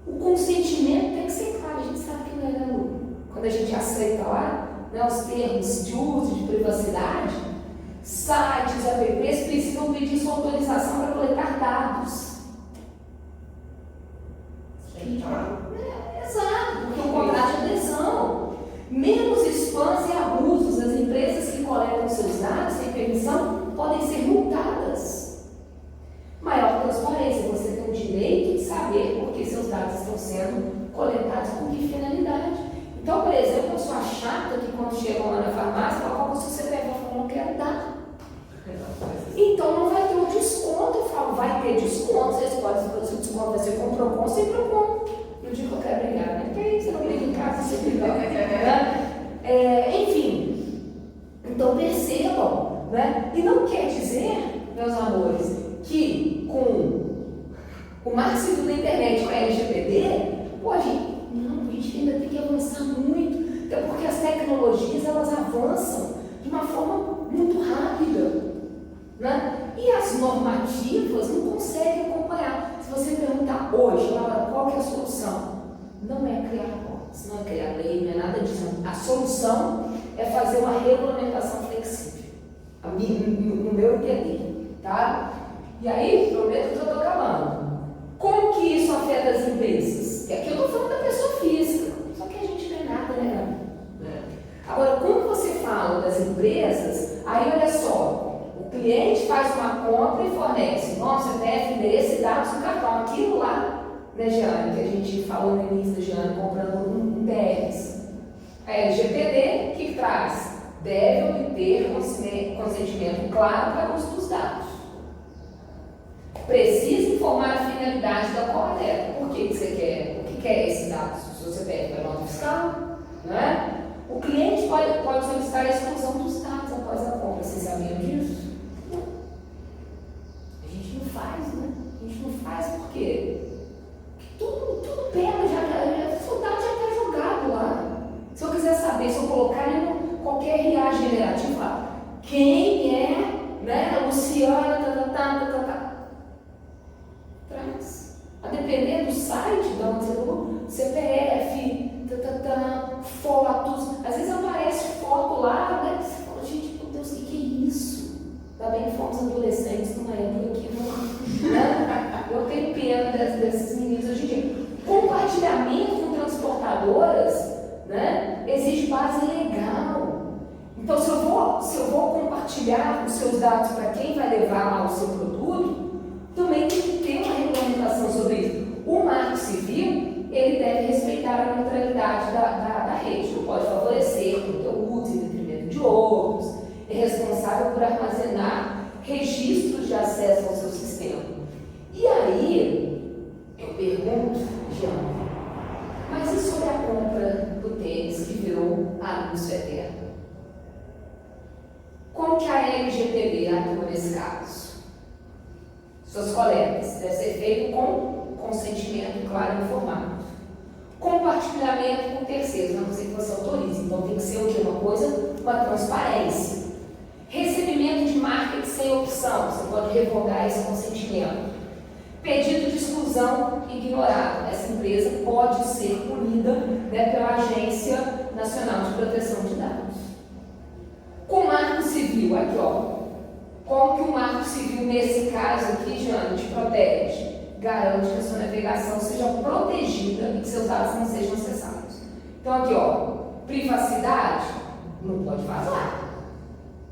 O consentimento tem que ser claro, a gente sabe que não é, né, quando a gente aceita lá, né, os termos de uso de privacidade, sites, apps precisam pedir sua autorização para coletar dados. Exato, porque o contrato de adesão. Menos spams e abusos, as empresas que coletam seus dados sem permissão podem ser multadas. Maior transparência, você tem o direito de saber por que seus dados estão sendo coletados, com que finalidade. Então, por exemplo, eu sou a chata que quando chegam lá na farmácia, fala, qual é o seu CPF? Eu falo, não quero dar. Então não vai ter um desconto. Eu falo, vai ter desconto. Vocês podem fazer o desconto, vai ser com PROCON, sem PROCON. Eu digo que eu quero brigar, né? Porque aí você não briga em casa, você briga. Né? Enfim, então percebam, né? E não quer dizer, meus amores, que com o Marco Civil da internet, com a LGPD, pode. Não, a gente ainda tem que avançar muito, até porque as tecnologias elas avançam de uma forma muito rápida, né? E as normativas não conseguem acompanhar. Se você perguntar hoje, qual que é a solução? Não é criar normas, não é criar lei, não é nada disso. A solução é fazer uma regulamentação flexível, no meu entender, tá? E aí, prometo que eu estou acabando. Como que isso afeta as empresas? Porque aqui eu estou falando da pessoa física, só que a gente não é nada, né? Agora, quando você fala das empresas, aí olha só, o cliente faz uma compra e fornece nosso CPF, endereço e dados do cartão. Aquilo lá, né, Jeane, que a gente falou no início da Jeane, comprando um DERS. A LGPD, o que traz? Deve obter consentimento claro para o uso dos dados. Precisa informar a finalidade da coleta. Por que você quer? O que é esses dados? O seu CPF para nota fiscal? Não é? O cliente pode solicitar a exclusão dos dados após a compra. Vocês sabiam disso? A gente não faz, né? A gente não faz por quê? Tudo pega, o dado já está jogado lá. Se eu quiser saber, se eu colocar em qualquer RA generativo, quem é, né, Luciana, traz. A depender do site, da onde você falou, CPF, fotos, às vezes aparece foto lá, né? Você fala, gente, meu Deus, o que é isso? Ainda bem que fomos adolescentes numa época que não, né? Eu tenho pena desses meninos hoje em dia. Compartilhamento com transportadoras, né, exige base legal. Então, se eu vou compartilhar os seus dados para quem vai levar lá o seu produto, também tem que ter uma regulamentação sobre isso. O Marco Civil, ele deve respeitar a neutralidade da rede, não pode favorecer responsável por armazenar registros de acesso ao seu sistema. E aí, eu pergunto, Jean, mas e sobre a compra do tênis que virou anúncio eterno? Como que a LGPD atua nesse caso? Suas colegas, deve ser feito com consentimento claro e informado. Compartilhamento com terceiros, a não ser que você autorize. Então tem que ser o que? Uma transparência. Recebimento de marketing sem opção, você pode revogar esse consentimento. Pedido de exclusão ignorado, essa empresa pode ser punida, né, pela Agência Nacional de Proteção de Dados. Com o Marco Civil, aqui ó, como que o Marco Civil nesse caso aqui, Jane, te protege? Garante que a sua navegação seja protegida e que seus dados não sejam acessados. Então aqui ó, privacidade, não pode vazar.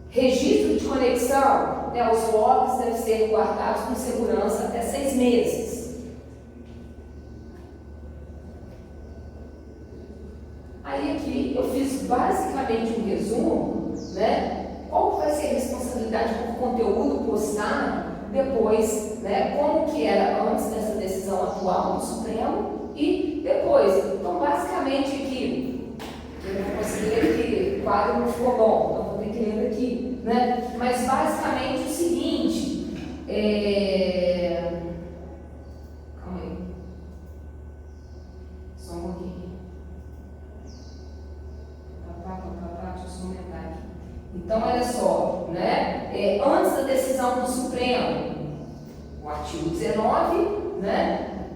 Registro de conexão, né, os logs devem ser guardados com segurança até 6 meses. Aí aqui eu fiz basicamente um resumo, né? Qual vai ser a responsabilidade por conteúdo postado depois, né? Como que era antes dessa decisão atual do Supremo e depois. Então basicamente aqui, eu não consegui ler aqui, o quadro não ficou bom, então vou ter que ler aqui, né? Mas basicamente o seguinte, calma aí, só um pouquinho. Deixa eu só aumentar aqui. Então, olha só, né? Antes da decisão do Supremo, o artigo 19, né?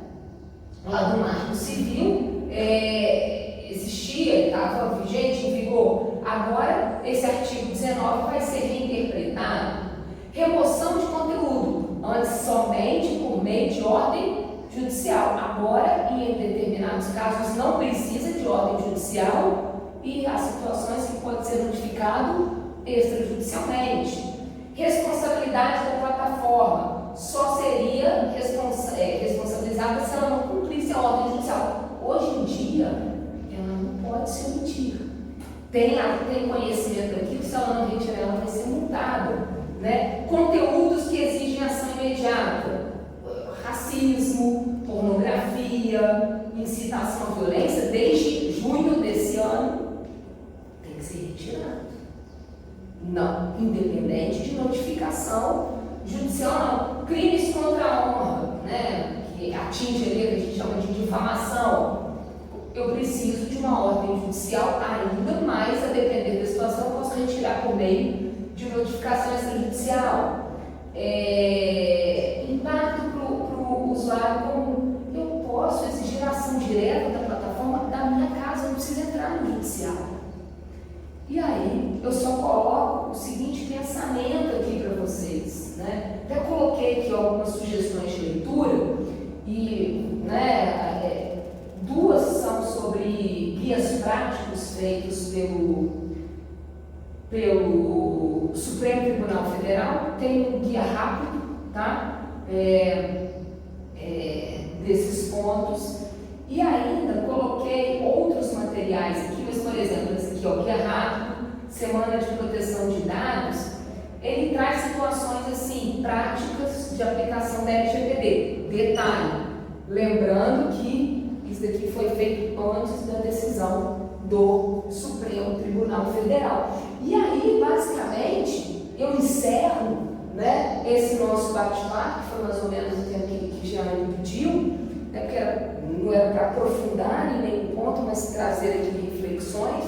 Lá do Marco Civil, existia, estava vigente, em vigor. Agora, esse artigo 19 vai ser reinterpretado. Remoção de conteúdo, antes somente por meio de ordem judicial. Agora, em determinados casos, não precisa de ordem judicial e há situações que pode ser notificado extrajudicialmente. Responsabilidade da plataforma só seria responsabilizada se ela não cumprisse a ordem judicial. Hoje em dia, ela não pode se omitir. Tem conhecimento daquilo, se ela não retirar, ela vai ser multada. Né? Conteúdos que exigem ação imediata: racismo, pornografia, incitação à violência, desde junho desse ano, tem que ser retirado. Não, independente de notificação judicial, não. Crimes contra a honra, né, que atinge ali, que a gente chama de difamação. Eu preciso de uma ordem judicial, ainda mais a depender da situação, eu posso retirar por meio de notificação extrajudicial. Impacto para o usuário comum. Eu posso exigir ação direta da plataforma da minha casa, eu não preciso entrar no judicial. E aí, eu só coloco o seguinte pensamento aqui para vocês, né? Até coloquei aqui algumas sugestões de leitura e, né, duas são sobre guias práticos feitos pelo Supremo Tribunal Federal. Tem um guia rápido, tá? Desses pontos. E ainda coloquei outros materiais aqui, mas, por exemplo, esse aqui, ó, Guia Rápido, Semana de Proteção de Dados, ele traz situações assim, práticas de aplicação da LGPD. Detalhe, lembrando que isso daqui foi feito antes da decisão do Supremo Tribunal Federal. E aí, basicamente, eu encerro, né, esse nosso bate-papo, que foi mais ou menos o tempo que Jean me pediu, né, porque não era para aprofundar em nenhum ponto, mas trazer aqui reflexões.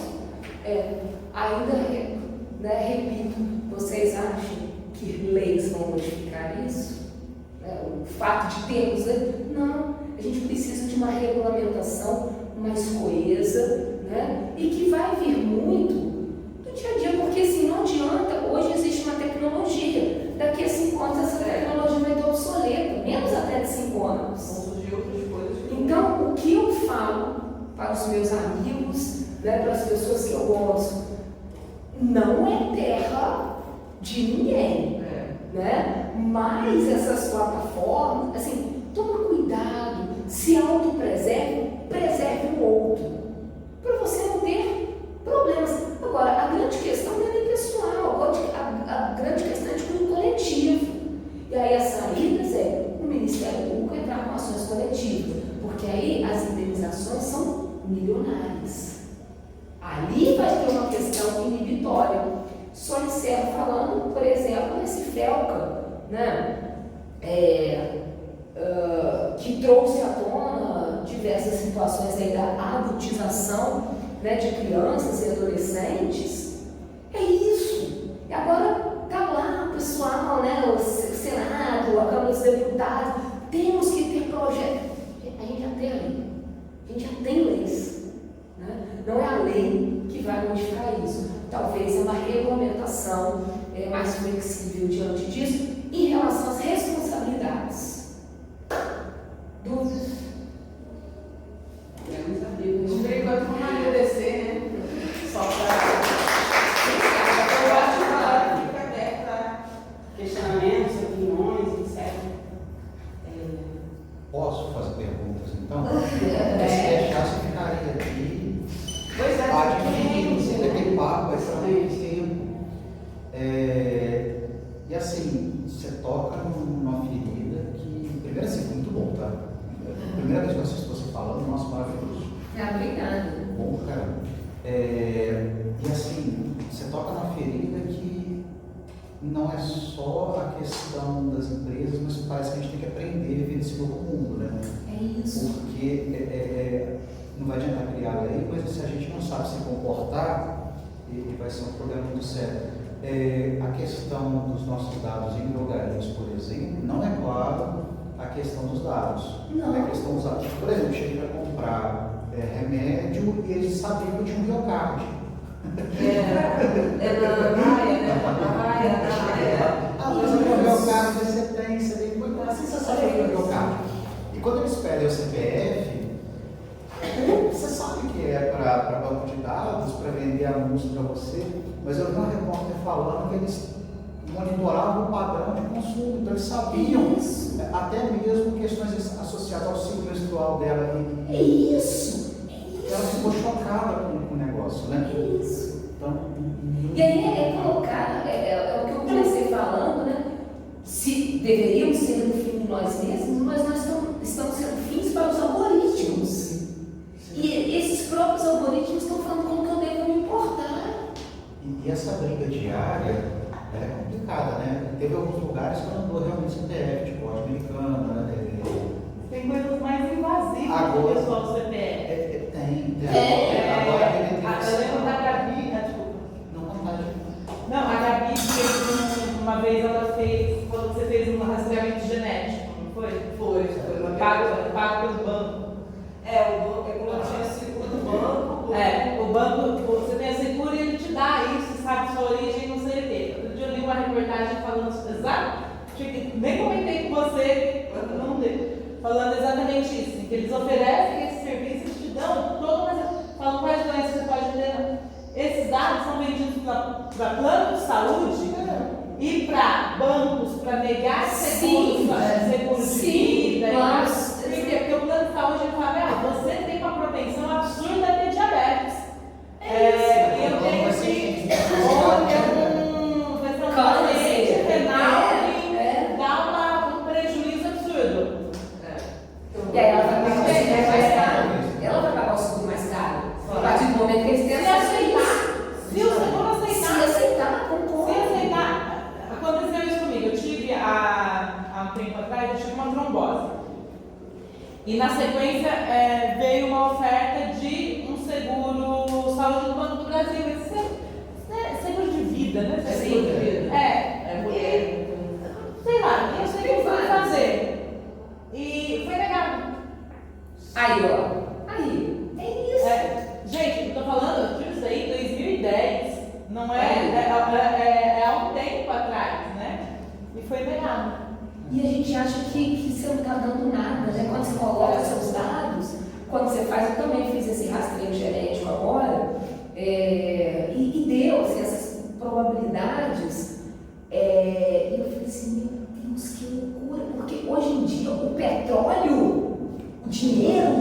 Ainda, né, repito, vocês acham que leis vão modificar isso? O fato de termos leis? Não, a gente precisa de uma regulamentação mais coesa, né, e que vai vir muito do dia a dia, porque assim, não adianta, hoje existe uma tecnologia, daqui a 5 anos essa tecnologia vai estar obsoleta, menos até de 5 anos. Então, o que eu falo para os meus amigos, né, para as pessoas que eu gosto, não é terra de ninguém, né? Mas essas plataformas, assim, toma cuidado, se autopreserve, preserve o outro, para você não ter problemas. Agora, a grande questão não é nem pessoal, a observo falando, por exemplo, nesse FELCA, né? Que trouxe à tona diversas situações aí da adultização, né, de crianças e adolescentes. É isso. E agora está lá o pessoal, né, o Senado, a Câmara dos Deputados, temos que ter projeto. A gente já tem lei, a gente já tem leis. Né? Não é a lei que vai modificar isso. Talvez é uma regulamentação mais flexível diante disso em relação às responsabilidades. Dúvidas? Temos amigos. De vez em quando vamos agradecer, né? Só para. Eu acho que a hora fica aberta a questionamentos, opiniões, etc. Posso fazer perguntas então? Se deixar, você ficaria aqui. Pois é, aquele papo, vai ser exatamente. tempo. E assim, você toca numa ferida que, primeiro assim, foi muito bom, tá? Primeira vez que eu assisto você falando, nossa, maravilhoso. Obrigada. Bom, cara. E assim, você toca numa ferida que não é só a questão das empresas, mas parece que a gente tem que aprender a viver nesse novo mundo, né? É isso. Porque não vai adiantar criar lei, mas se a gente não sabe se comportar, vai ser um problema muito sério. A questão dos nossos dados em drogarias, por exemplo, não é claro a questão dos dados. Não. É a questão dos dados. Por exemplo, cheguei para comprar remédio e eles sabiam que eu tinha um miocárdio. É na praia, né? Na praia. Mas o miocárdio você tem, você tem muito assim, você sabe que é o miocárdio. E quando eles pedem o CPF, você sabe que é para banco de dados, para vender anúncio para você, mas eu vi uma repórter falando que eles monitoravam o padrão de consumo, então eles sabiam até mesmo questões associadas ao ciclo menstrual dela. É isso. Ela ficou chocada com o negócio, né? É isso. Então, E aí colocar, é o que eu comecei falando, né? Se deveríamos ser no fim de nós mesmos, mas nós estamos sendo fins para os algoritmos. E esses próprios algoritmos estão falando como que eu devo me importar. E essa briga diária é complicada, né? Teve alguns lugares que eu não dou realmente CPF, tipo a americana, né? Tem coisas mais invasivas Agora, do pessoal do CPF. Tem. Agora, tem eu lembro da Gabi, desculpa. Não vontade. Não, a Gabi fez uma vez, ela fez, quando você fez um rastreamento genético, não foi? Foi uma Pago pelo banco. O banco, como eu tinha seguro do banco. O banco, você tem a seguro e ele te dá isso, sabe sua origem, não sei o quê. Outro dia eu li uma reportagem falando exato, nem comentei com você, não li, falando exatamente isso, que eles oferecem esse serviço, eles te dão falam quais doenças você pode ter. Esses dados são vendidos para plano de saúde e para bancos, para negar seguro de vida. Porque o plano de saúde fala, você tem uma propensão absurda a ter diabetes. E eu tenho que um paciente renal que dá um prejuízo absurdo. E aí ela vai pagar o seguro mais caro. Ela vai pagar o seguro mais caro. A partir do momento que eles têm acesso Se o seguro aceitar. Se aceitar, concordo. Se aceitar. Aconteceu isso comigo. Eu tive, há um tempo atrás, eu tive uma trombose. E na sequência veio uma oferta de um seguro saúde do Banco do Brasil. Esse seguro de vida, né? Seguro de vida. Sei lá, eu sei o que eu fui fazer. E foi negado. Aí, ó. Aí. É isso. Gente, eu tô falando, eu tive isso aí em 2010. Não é há um tempo atrás, né? E foi negado. E a gente acha que você não está dando nada, né? Quando você coloca seus dados, quando você faz, eu também fiz esse rastreio genético agora, e deu assim, essas probabilidades, e eu falei assim, meu Deus, que loucura, porque hoje em dia o petróleo, o dinheiro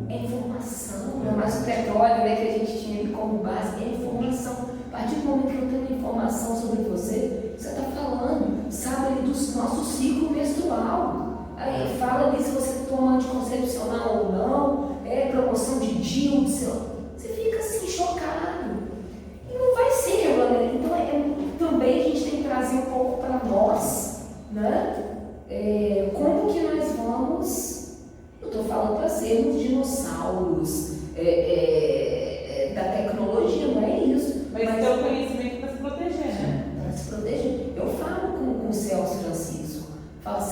é informação, não é mais o petróleo, né, que a gente tinha ali como base, é informação. A partir do momento que eu tenho informação sobre você está falando, sabe ali do nosso ciclo menstrual. Aí fala ali se você toma anticoncepcional ou não, promoção de DIU, você fica assim chocado. E não vai ser, então também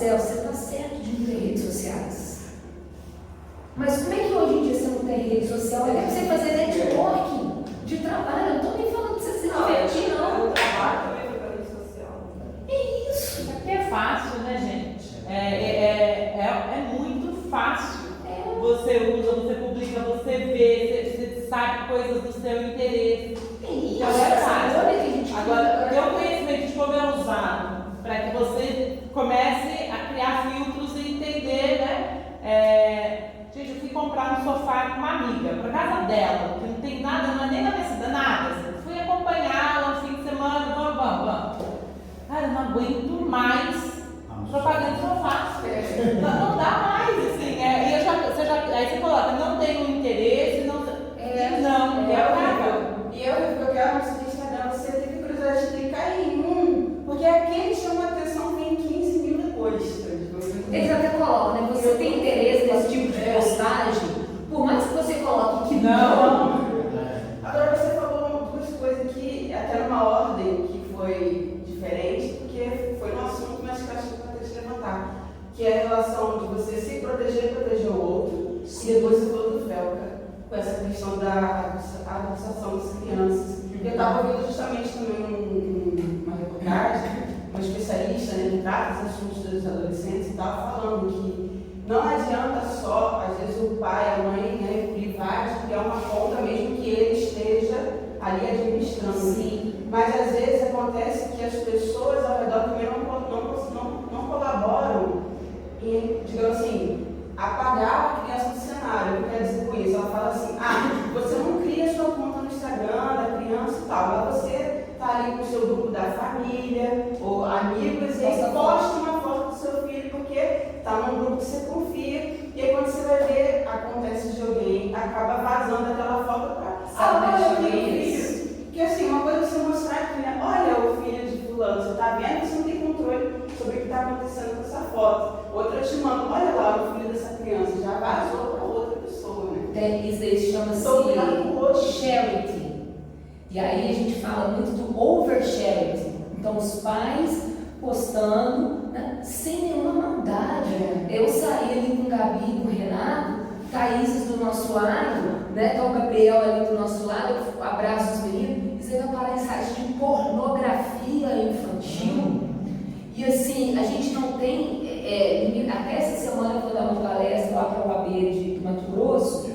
Marcelo, você está certo de não ter redes sociais. Mas como é que hoje em dia você não tem rede social? É para você fazer networking de trabalho. Eu não estou nem falando de você se divertir, não. O trabalho também foi para rede social. É isso. Isso aqui é fácil, né, gente? É muito fácil. Você usa, você publica, você vê, você sabe coisas do seu interesse. É isso. Então é fácil. Olha que a gente Agora, ter o conhecimento de como é usado, para que você comece a criar filtros e entender, né? Gente, eu fui comprar um sofá com uma amiga, para casa dela, que não tem nada, não é nem na minha cidade, nada. Fui acompanhá-la no fim de semana, vamos. Cara, eu não aguento mais propaganda de sofá. Não dá mais, assim. E aí você coloca, não tenho interesse, não. E eu quero no seu Instagram, você tem que curiosidade de clicar em um, porque aquele chama a atenção, vem 15 mil depois. Eles até colocam, né? Você tem interesse nesse tipo de postagem, por mais que você coloque que não. Agora você falou duas coisas aqui, até numa ordem que foi diferente, porque foi um assunto, mas que eu acho que vai ter que levantar, que é a relação de você se proteger e proteger o outro, e depois você falou do Velca, com essa questão da adoção das crianças. Eu estava ouvindo justamente também uma reportagem, uma especialista, né, que trata os assuntos dos adolescentes, e estava falando que não adianta só, às vezes, o pai, a mãe, né, privar de criar uma conta, mesmo que ele esteja ali administrando. Sim. Mas às vezes acontece que as pessoas ao redor também não colaboram em, digamos assim, apagar a criança do cenário. O que quer dizer com isso? Ela fala assim, você não cria sua conta no Instagram da criança e tal, mas você está ali com o seu grupo da família ou amigos e aí posta uma foto do seu filho porque está num grupo que você confia, e aí quando você vai ver, acontece de alguém, acaba vazando aquela foto para olha o meu filho. Porque assim, uma coisa é você mostrar que, né, olha o filho de fulano, você está vendo, você não tem controle sobre o que está acontecendo com essa foto. Outra eu te mando, olha lá o filho dessa criança, já vazou para outra pessoa, né? Tem isso aí, chama-se charity. E aí a gente fala muito do oversharing. Então os pais postando, né, sem nenhuma maldade. Eu saí ali com o Gabi e com o Renato, Thaís do nosso lado, né, então o Gabriel ali do nosso lado, eu abraço os meninos, e você vai parar em sites de pornografia infantil. E assim, a gente não tem, até essa semana eu vou dar uma palestra lá para o UAB de Mato Grosso,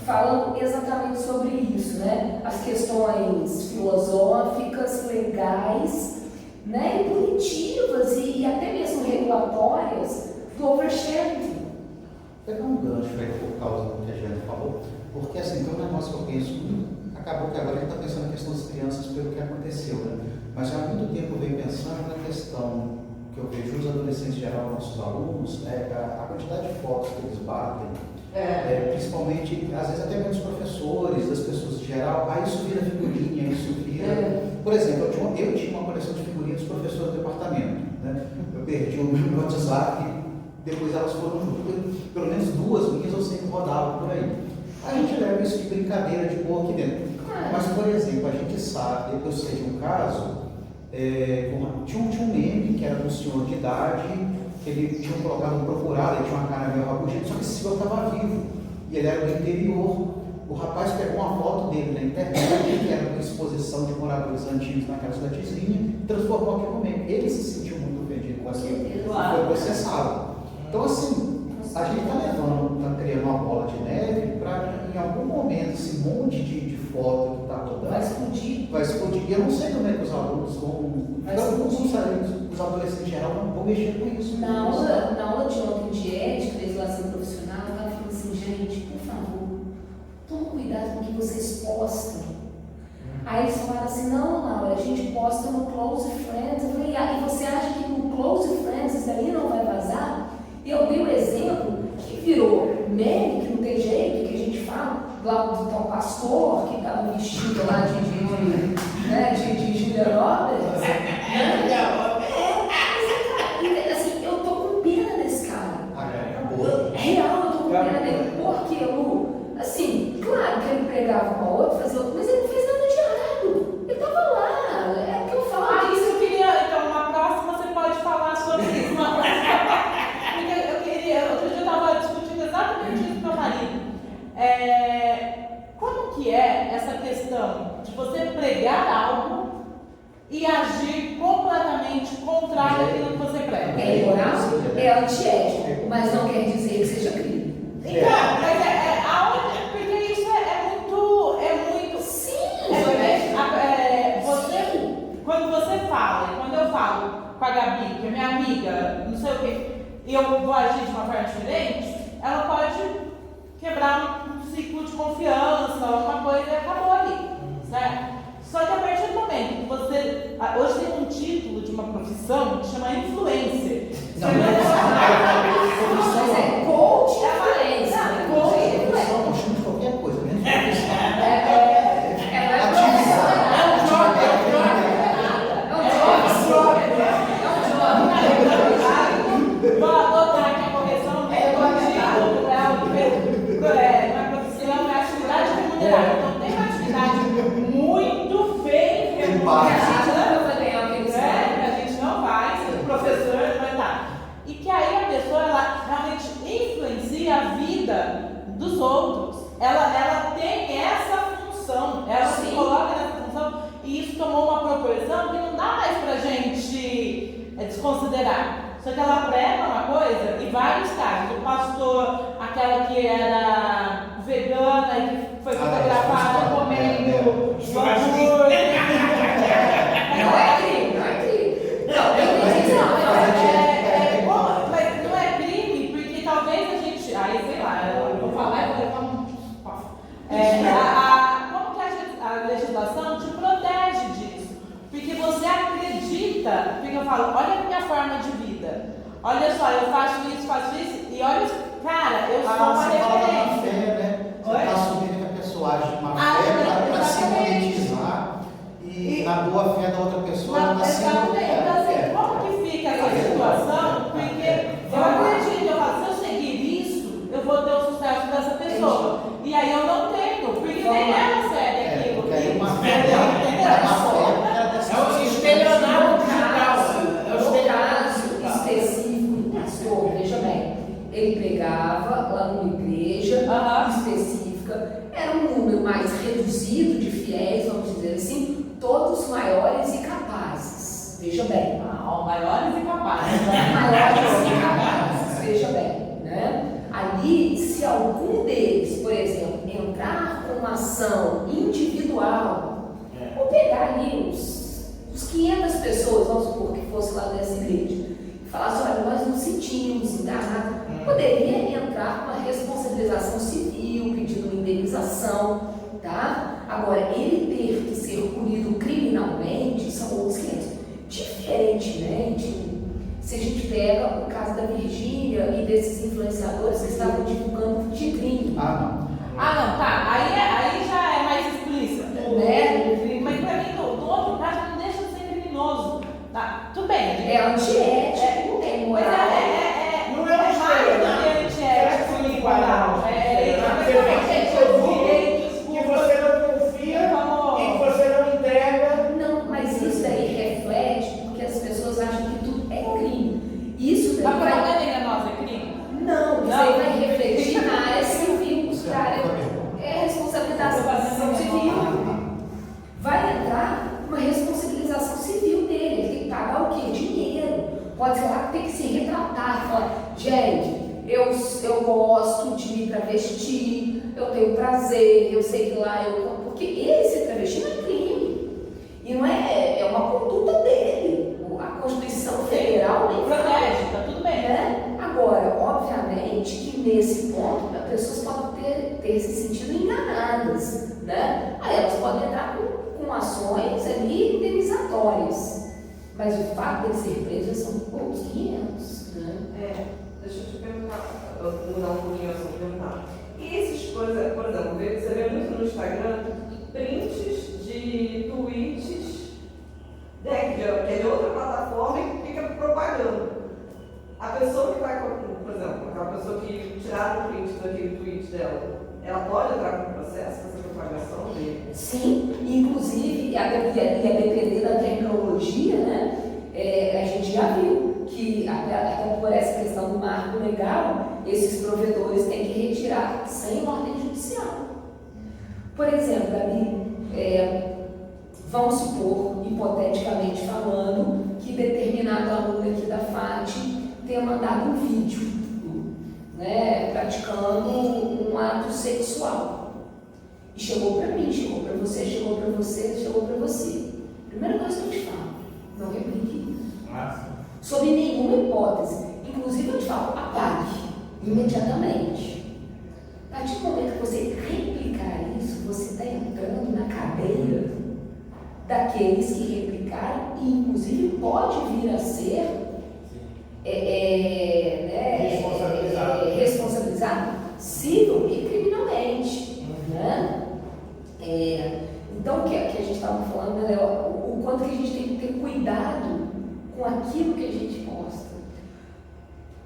falando exatamente sobre isso, né? As questões filosóficas, legais, né? E punitivas e até mesmo regulatórias do oversharing. Pegar um gancho aí por causa do que a gente falou, porque assim, tem um negócio que eu penso muito, acabou que agora a gente está pensando na questão das crianças pelo que aconteceu, né? Mas há muito tempo eu venho pensando na questão que eu vejo os adolescentes em geral, nossos alunos, a quantidade de fotos que eles batem, principalmente, às vezes até mesmo os professores, das pessoas em geral, aí isso vira figurinha, isso vira... Por exemplo, eu tinha uma coleção de figurinhas dos professores do departamento, né? Eu perdi o meu WhatsApp, depois elas foram juntas, pelo menos duas minhas eu sempre rodava por aí. A gente leva isso de brincadeira, de boa aqui dentro. Mas, por exemplo, a gente sabe, eu sei de um caso, tinha um meme que era de um senhor de idade, que ele tinha colocado um procurado, ele tinha uma cara meio rabugenta, só que esse senhor estava vivo, e ele era do interior. O rapaz pegou uma foto dele na internet, que era uma exposição de moradores antigos naquela cidadezinha, e transformou aquilo no meme. Ele se sentiu muito ofendido com aquilo, e foi processado. Então, assim, a gente está criando uma bola de neve para, em algum momento, esse monte de foto que está rodando Vai explodir. E eu não sei como é que os alunos vão. Os adolescentes em geral não vão mexer com isso. Na aula de ontem de ética, legislação profissional, ela falou assim, gente, por favor, tome cuidado com o que vocês postam. Aí eles falaram assim, não, Laura, a gente posta no Close Friends. Eu falei, e você acha que no Close Friends isso aí não vai vazar? Eu dei um exemplo que virou meme, que não tem jeito, que a gente fala, lá do tal pastor que estava vestido lá de Julia Roberts. Assim, eu tô com pena desse cara. Real, eu tô com pena dele. Porque, Lu, assim, claro que ele pregava com a outra, fazia outra, mas ele não fez nada de errado. Ele tava lá. É o que eu falo. Isso eu queria, então, uma próxima você pode falar sobre isso. Uma próxima e agir completamente contrário àquilo que você prega. É imoral, é antiético, mas não quer dizer que seja crime. Então, mas aonde? Porque isso é muito. Sim, Quando você fala, quando eu falo com a Gabi, que é minha amiga, não sei o quê, e eu vou agir de uma forma diferente, ela pode quebrar um ciclo de confiança, alguma coisa e acabou ali, certo? Só que a partir do momento que você. Hoje tem um título de uma profissão que chama influencer. Não, mas é coach influência. Eu chamo de qualquer coisa, menos Vou adotar aqui a correção, uma profissão é atividade remunerada. Então tem uma atividade muito bem remunerada, que a gente não faz, o professor vai estar. E que aí a pessoa ela realmente influencia a vida dos outros. Ela tem essa função, ela se coloca nessa função, e isso tomou uma proporção que não dá mais pra gente desconsiderar. Só que ela prega uma coisa em vários casos. O pastor, aquela que era vegana e que foi fotografada comendo hambúrguer. Não é crime. Mas não é crime, porque talvez a gente. Aí sei lá, eu vou falar e vou levar um. Como que a legislação te protege disso? Porque você acredita, porque eu falo, olha a minha forma de vida. Olha só, eu faço isso, e olha, cara, eu sou uma referência. Fé, né? Você está assumindo que a pessoa age de má fé para se monetizar e na boa fé da outra pessoa ela está sendo. Então, assim, como que fica essa situação? Porque eu acredito, eu falo, se eu seguir isso, eu vou ter o sucesso dessa pessoa. E aí eu não tenho, porque nem ela segue aquilo. Porque aí uma fé, É o estelionato digital. É o No caso específico do pastor, veja bem, ele pregava lá numa igreja específica, era um número mais reduzido de fiéis, vamos dizer assim, todos maiores e capazes, veja bem. Maiores e capazes. Maiores e capazes, veja bem, né? Ali, se algum deles, por exemplo, entrar com uma ação individual, ou pegar ali os 500 pessoas, vamos supor que fosse lá dessa igreja, e falasse, olha, nós nos sentimos enganados, poderia entrar com uma responsabilização civil, pedindo uma indenização, tá? Agora, ele ter que ser punido criminalmente são outros 500. Diferentemente, se a gente pega o caso da Virgínia e desses influenciadores que estavam divulgando o tigrinho. não, tá. Aí já é mais explícito. Né? Mas pra mim, do outro caso, não deixa de ser criminoso. Tá, tudo bem. É antiético, é Mas imoral. Não é mais do que antiético e imoral. que você não confia e que você não entrega. Não, mas isso daí reflete porque as pessoas acham que tudo é crime. Isso A daí vai... propaganda enganosa é crime? Não, isso aí vai refletir na área civil, cara. É responsabilização civil. Vai entrar uma responsabilização civil dele. Ele tem que pagar o quê? Dinheiro. Pode ser lá que tem que se retratar. Falar, gente, eu gosto de me travestir, eu tenho prazer, eu sei que lá eu... Porque ele se travestir não é crime. E não é uma conduta dele. A Constituição Federal nem protege, tá tudo bem. né? Agora, obviamente que nesse ponto as pessoas podem ter se sentido enganadas, né? Aí elas podem entrar com ações ali indenizatórias, mas o fato de ele ser preso são poucos 500, né? Deixa eu te perguntar, mudar um pouquinho o assunto, perguntar. E essas coisas, por exemplo, você vê muito no Instagram prints de tweets que é de outra plataforma e fica propagando. A pessoa que vai, por exemplo, aquela pessoa que tiraram o print daquele tweet dela, ela pode entrar com o processo com essa propagação dele? Sim, inclusive, a depender da tecnologia, né? A gente já viu que, até por essa questão do marco legal, esses provedores têm que retirar sem ordem judicial. Por exemplo, Gabi, vamos supor, hipoteticamente, gravado um vídeo, né, praticando um ato sexual. E chegou para mim, chegou para você, chegou para você, chegou para você. Primeira coisa que eu te falo, não replique isso. Sob nenhuma hipótese. Inclusive eu te falo, apague imediatamente. A partir do momento que você replicar isso, você está entrando na cadeia daqueles que replicaram e inclusive pode vir a ser responsabilizado civil e criminalmente. Né? Então, o que a gente estava falando é o quanto que a gente tem que ter cuidado com aquilo que a gente posta.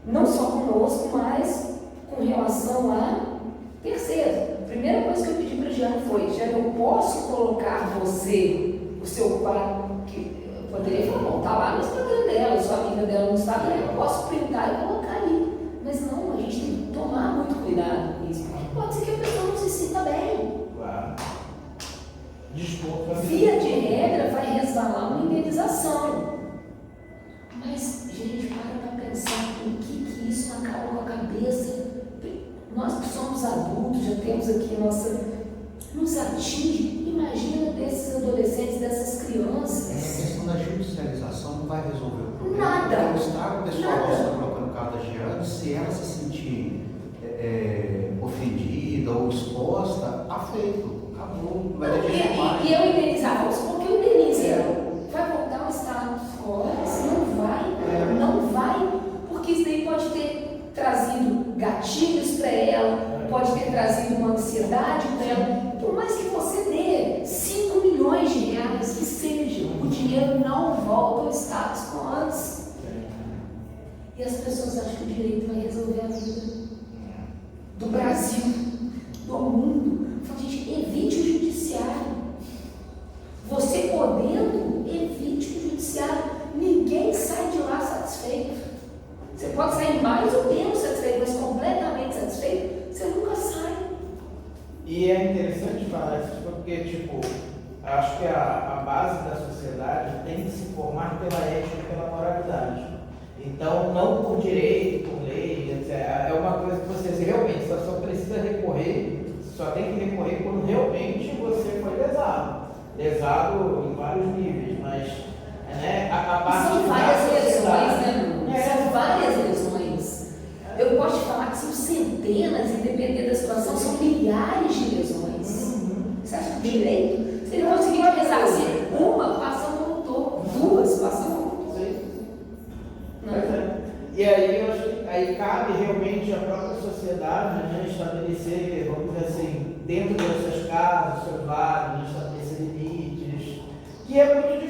Não só conosco, mas com relação a terceiros. A primeira coisa que eu pedi para a Giana foi: Giana, eu posso colocar você, o seu quadro, que eu poderia falar, bom, tá lá no Instagram dela, eu sou amiga dela no Instagram, eu posso printar e colocar ali. Mas não, a gente tem que tomar muito cuidado com isso, porque pode ser que a pessoa não se sinta bem. Claro. Desculpa. Via de regra, vai resvalar uma indenização. Mas, gente, para pensar em que isso acaba com a cabeça. Nós que somos adultos, já temos aqui nos atinge. Imagina desses adolescentes, dessas crianças. A questão da judicialização não vai resolver o problema. Nada. O estrago pessoal que você está colocando no caso da Giana, se ela se sentir ofendida ou exposta, está feito. Acabou. Não vai ter jeito mais. E eu indenizar, vamos supor que eu indenize ela. Vai voltar ao status quo? Não vai, porque isso daí pode ter trazido gatilhos para ela, pode ter trazido uma ansiedade para ela. Por mais que você dê 5 milhões de reais, que seja, o dinheiro não volta ao status quo antes. E as pessoas acham que o direito vai resolver a vida do Brasil, do mundo. Fala, gente, evite o judiciário. Você podendo, evite o judiciário. Ninguém sai de lá satisfeito. Você pode sair mais ou menos satisfeito, mas completamente satisfeito, você nunca sai. E é interessante falar isso, porque, acho que a base da sociedade tem que se formar pela ética e pela moralidade. Então, não por direito, por lei, etc. É uma coisa que você realmente só precisa recorrer, só tem que recorrer quando realmente você foi lesado. Lesado em vários níveis, mas a parte são várias lesões, né, Bruno? É. São várias lesões. Eu posso te falar que são centenas, e dependendo da situação, são milhares de lesões. Você acha que direito? Você não conseguiu ressarcir uma, passa um motor, duas, passa um motor. E aí, eu acho que aí cabe realmente à própria sociedade, estabelecer, vamos dizer assim, dentro das suas casas, dos seus lares, estabelecer limites, que é muito